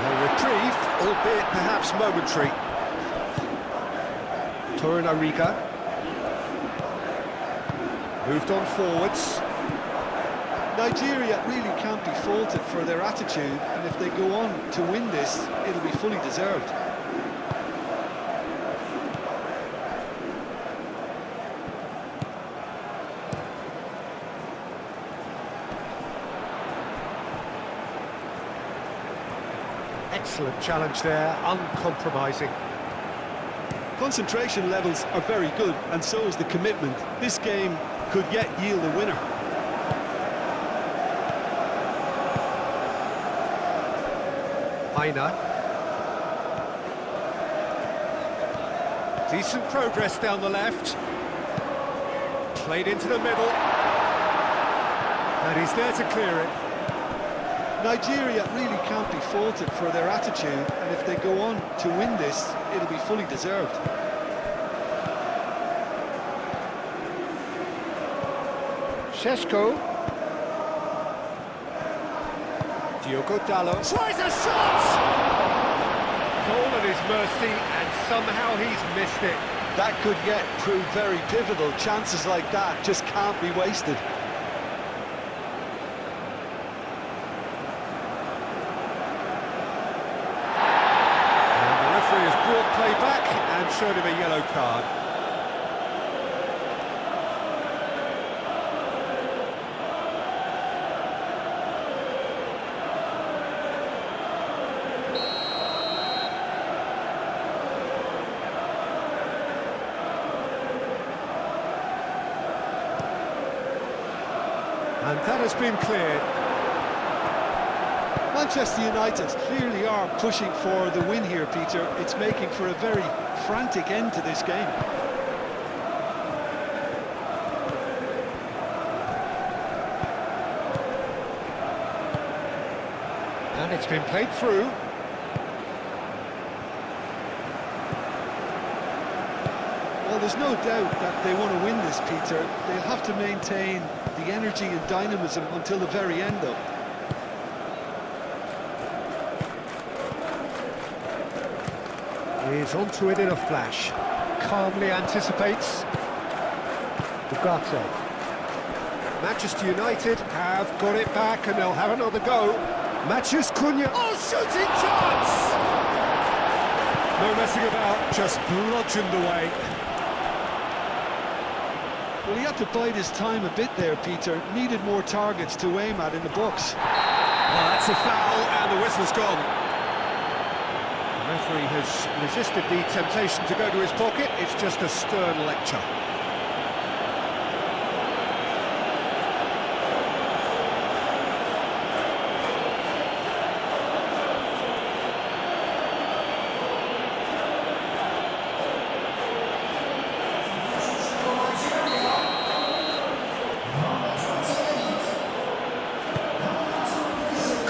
S2: A reprieve, albeit perhaps momentary. Torunariga. Moved on forwards.
S1: Nigeria really can't be faulted for their attitude, and if they go on to win this, it'll be fully deserved.
S2: Excellent challenge there, uncompromising.
S1: Concentration levels are very good, and so is the commitment. This game could yet yield a winner.
S2: Aina. Decent progress down the left. Played into the middle. And he's there to clear it.
S1: Nigeria really can't be faulted for their attitude, and if they go on to win this, it'll be fully deserved.
S2: Šeško. Diogo Dalot tries a shot! Goal at his mercy, and somehow he's missed it.
S1: That could yet prove very pivotal. Chances like that just can't be wasted.
S2: And the shown him a yellow card. And that has been cleared.
S1: Manchester United clearly are pushing for the win here, Peter. It's making for a very frantic end to this game.
S2: And it's been played through.
S1: Well, there's no doubt that they want to win this, Peter. They'll have to maintain the energy and dynamism until the very end, though.
S2: He's onto it in a flash. Calmly anticipates. Ugarte. Manchester United have got it back and they'll have another go. Matheus Cunha. Oh, shooting chance! No messing about, just bludgeoned away.
S1: Well, he had to bide his time a bit there, Peter. Needed more targets to aim at in the box.
S2: Oh, that's a foul and the whistle's gone. The referee has resisted the temptation to go to his pocket. It's just a stern lecture.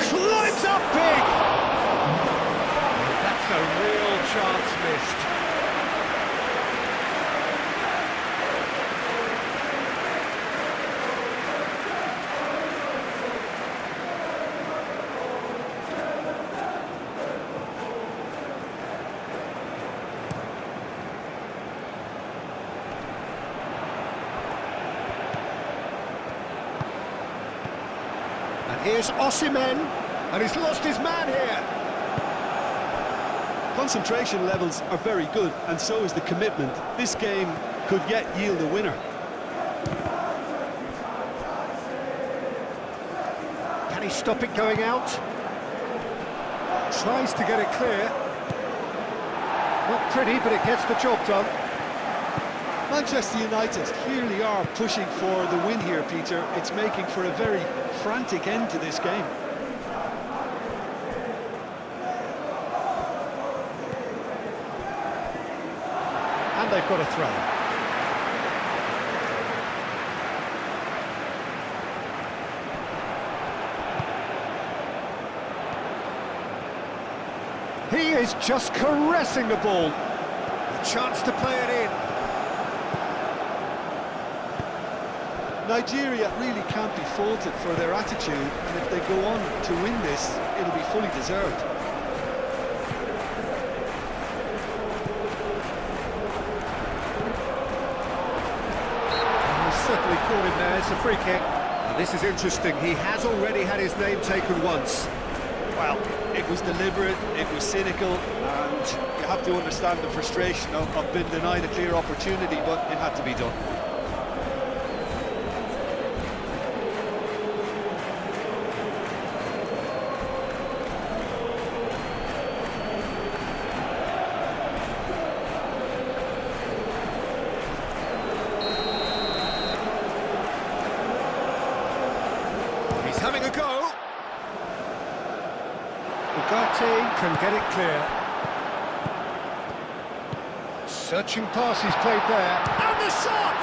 S2: Climbs up big! That's a real chance missed. And here's Osimhen, and he's lost his man here.
S1: Concentration levels are very good, and so is the commitment. This game could yet yield a winner.
S2: Can he stop it going out? Tries to get it clear. Not pretty, but it gets the job done.
S1: Manchester United clearly are pushing for the win here, Peter. It's making for a very frantic end to this game.
S2: And they've got a throw. He is just caressing the ball. A chance to play it in.
S1: Nigeria really can't be faulted for their attitude, and if they go on to win this, it'll be fully deserved.
S2: Certainly caught him there, it's a free kick. And this is interesting, he has already had his name taken once.
S1: Well, it was deliberate, it was cynical, and you have to understand the frustration of being denied a clear opportunity, but it had to be done.
S2: Having a go. Ugarte can get it clear. Searching pass he's played there. And the shot!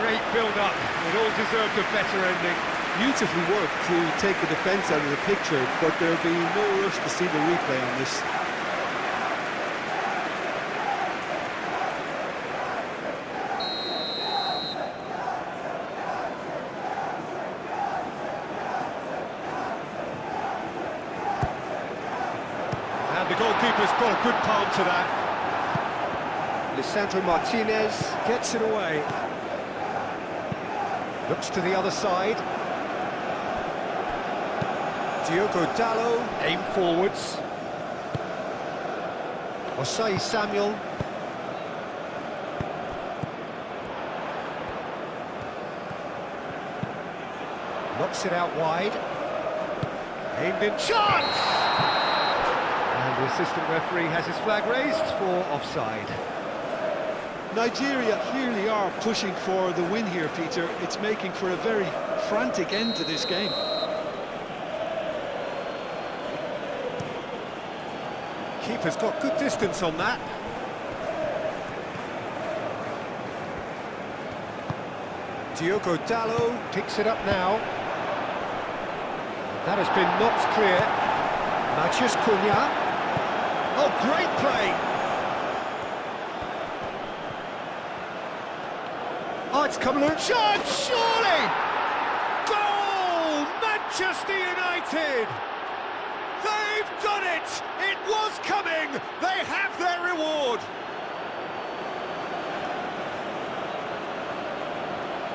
S2: Great build-up. It all deserved a better ending.
S1: Beautifully worked to take the defence out of the picture, but there'll be no rush to see the replay on this.
S2: And the goalkeeper's got a good palm to that. Lisandro Martinez gets it away. Looks to the other side. Diogo Dalot, aim forwards. Osei Samuel. Knocks it out wide. Aimed in, chance! And the assistant referee has his flag raised for offside.
S1: Nigeria clearly are pushing for the win here, Peter. It's making for a very frantic end to this game.
S2: Keeper's got good distance on that. Diogo Dalot picks it up now. That has been knocked clear. Matheus Cunha. Oh, great play! Oh, it's coming on. Chance, surely! Goal! Manchester United! They've done it! It was coming! They have their reward!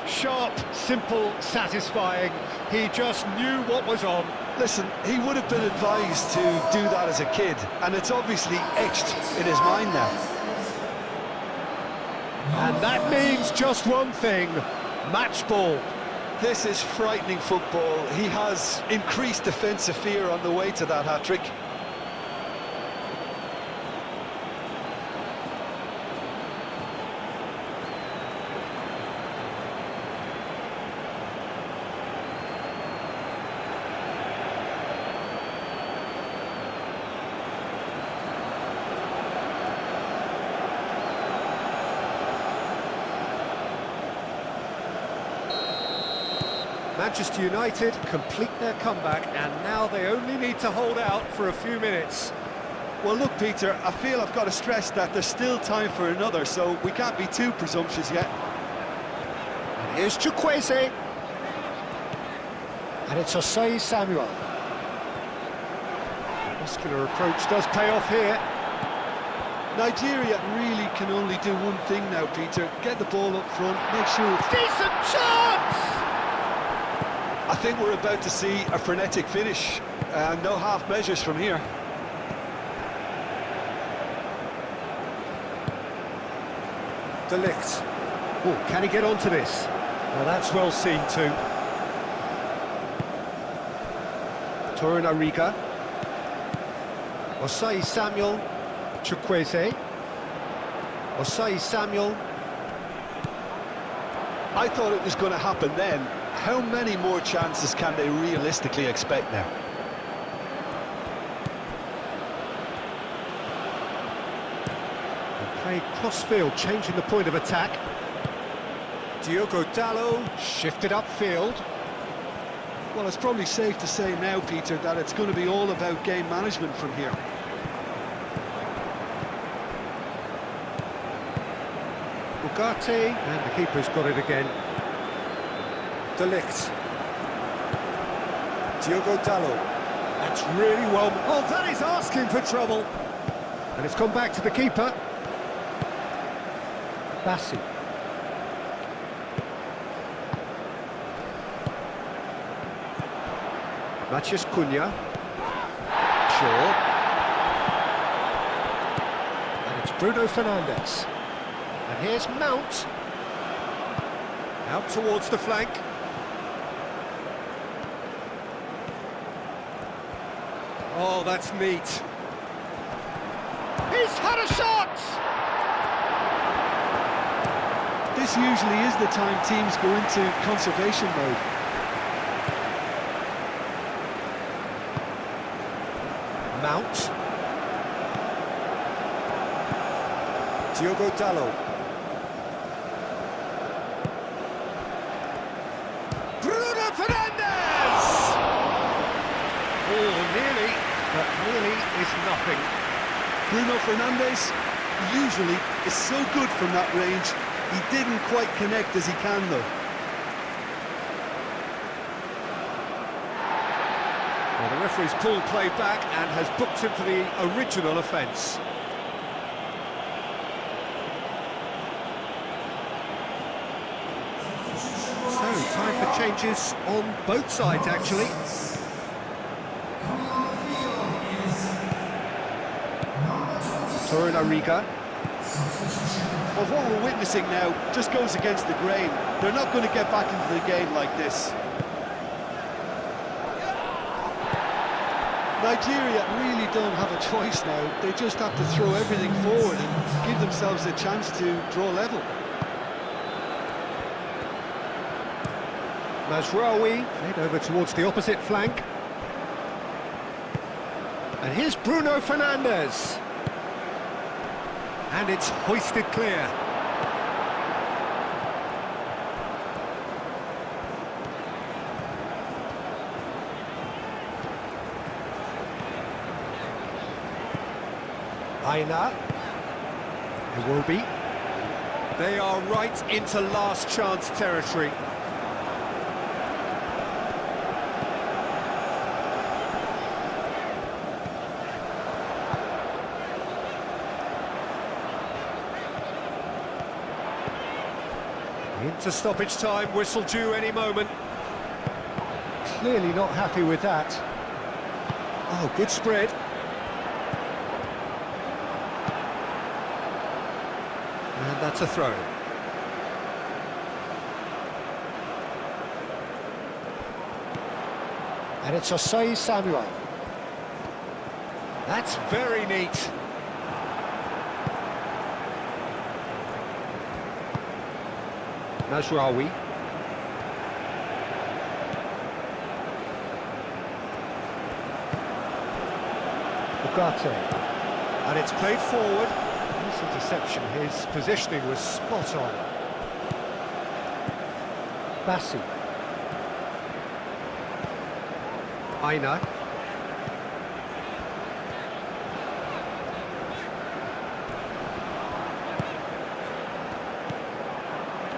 S2: Sharp, simple, satisfying. He just knew what was on.
S1: Listen, he would have been advised to do that as a kid, and it's obviously etched in his mind now.
S2: And that means just one thing, match ball.
S1: This is frightening football. He has increased defensive fear on the way to that hat-trick.
S2: Manchester United complete their comeback, and now they only need to hold out for a few minutes.
S1: Well, look, Peter, I feel I've got to stress that there's still time for another, so we can't be too presumptuous yet.
S2: And here's Chukwueze. And it's Osei Samuel. Muscular approach does pay off here.
S1: Nigeria really can only do one thing now, Peter. Get the ball up front, make sure...
S2: Decent chance!
S1: I think we're about to see a frenetic finish. No half measures from here.
S2: De Ligt. Oh, can he get onto this? Now that's well seen too. Torunariga. Osei Samuel. Chukwueze. Osei Samuel.
S1: I thought it was going to happen then. How many more chances can they realistically expect now?
S2: They play cross-field, changing the point of attack. Diogo Dalot shifted upfield.
S1: Well, it's probably safe to say now, Peter, that it's going to be all about game management from here.
S2: Ugarte, and the keeper's got it again. De Ligt. Diogo Dalot. That's really well... Oh, that is asking for trouble. And it's gone back to the keeper. Bassi. Matheus Cunha. Shaw. And it's Bruno Fernandes. And here's Mount. Out towards the flank. Oh, that's neat. He's had a shot!
S1: This usually is the time teams go into conservation mode.
S2: Mount. Diogo Dalot. Bruno Fernandes! Oh, nearly, but nearly is nothing.
S1: Bruno Fernandes usually is so good from that range. He didn't quite connect as he can, though.
S2: Well, the referee's pulled play back and has booked him for the original offence. So, time for changes on both sides, actually. Torunariga.
S1: Well, what we're witnessing now just goes against the grain. They're not going to get back into the game like this. Nigeria really don't have a choice now. They just have to throw everything forward and give themselves a chance to draw level.
S2: Mazraoui, played over towards the opposite flank. And here's Bruno Fernandes. And it's hoisted clear. Aina. It will be. They are right into last chance territory. Into stoppage time, whistle due any moment. Clearly not happy with that. Oh, good spread. And that's a throw. And it's Osei Samuel. That's very neat. Mazraoui. Ugarte. And it's played forward. Nice interception. His positioning was spot on. Bassi. Aina.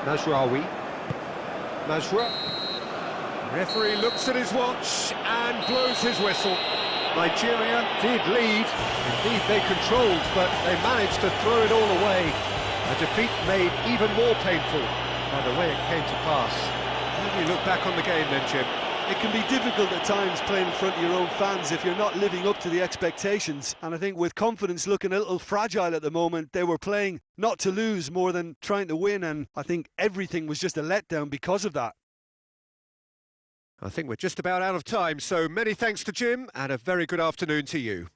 S2: Mazraoui. Referee looks at his watch and blows his whistle. Nigeria did lead. Indeed, they controlled, but they managed to throw it all away. A defeat made even more painful by the way it came to pass. How do you look back on the game then, Jim?
S1: It can be difficult at times playing in front of your own fans if you're not living up to the expectations. And I think with confidence looking a little fragile at the moment, they were playing not to lose more than trying to win. And I think everything was just a letdown because of that.
S2: I think we're just about out of time, so many thanks to Jim and a very good afternoon to you.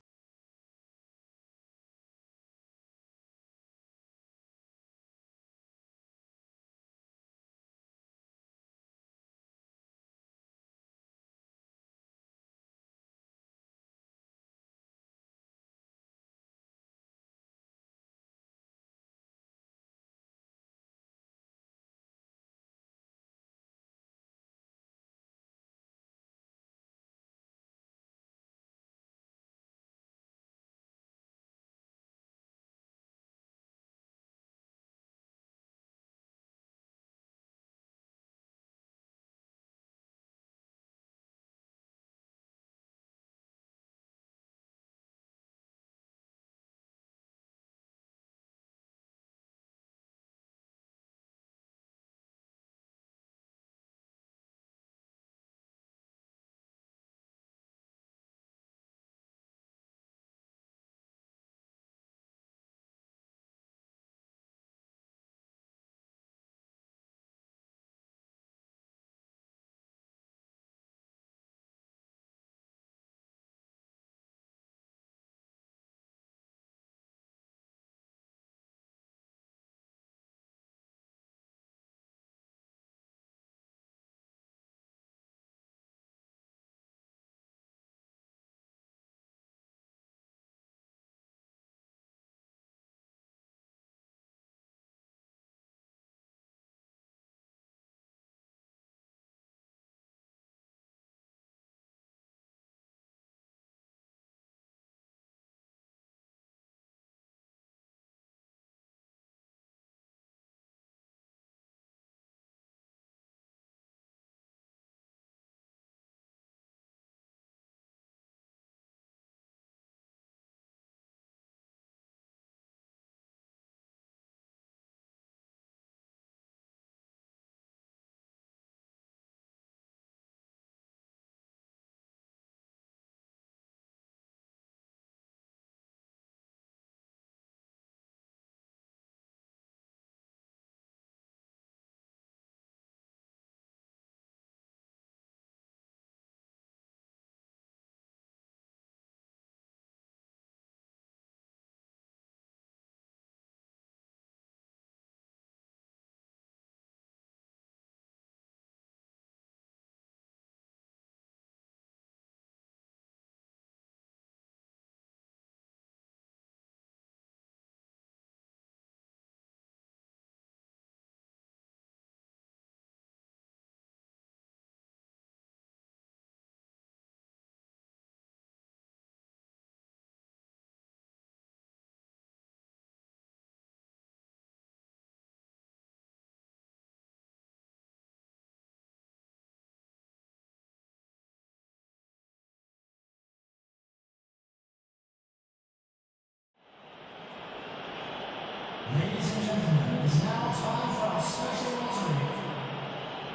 S3: Ladies and gentlemen, it is now time for our special lottery.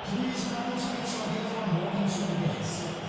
S3: Please remember tickets are given on walking through the gates.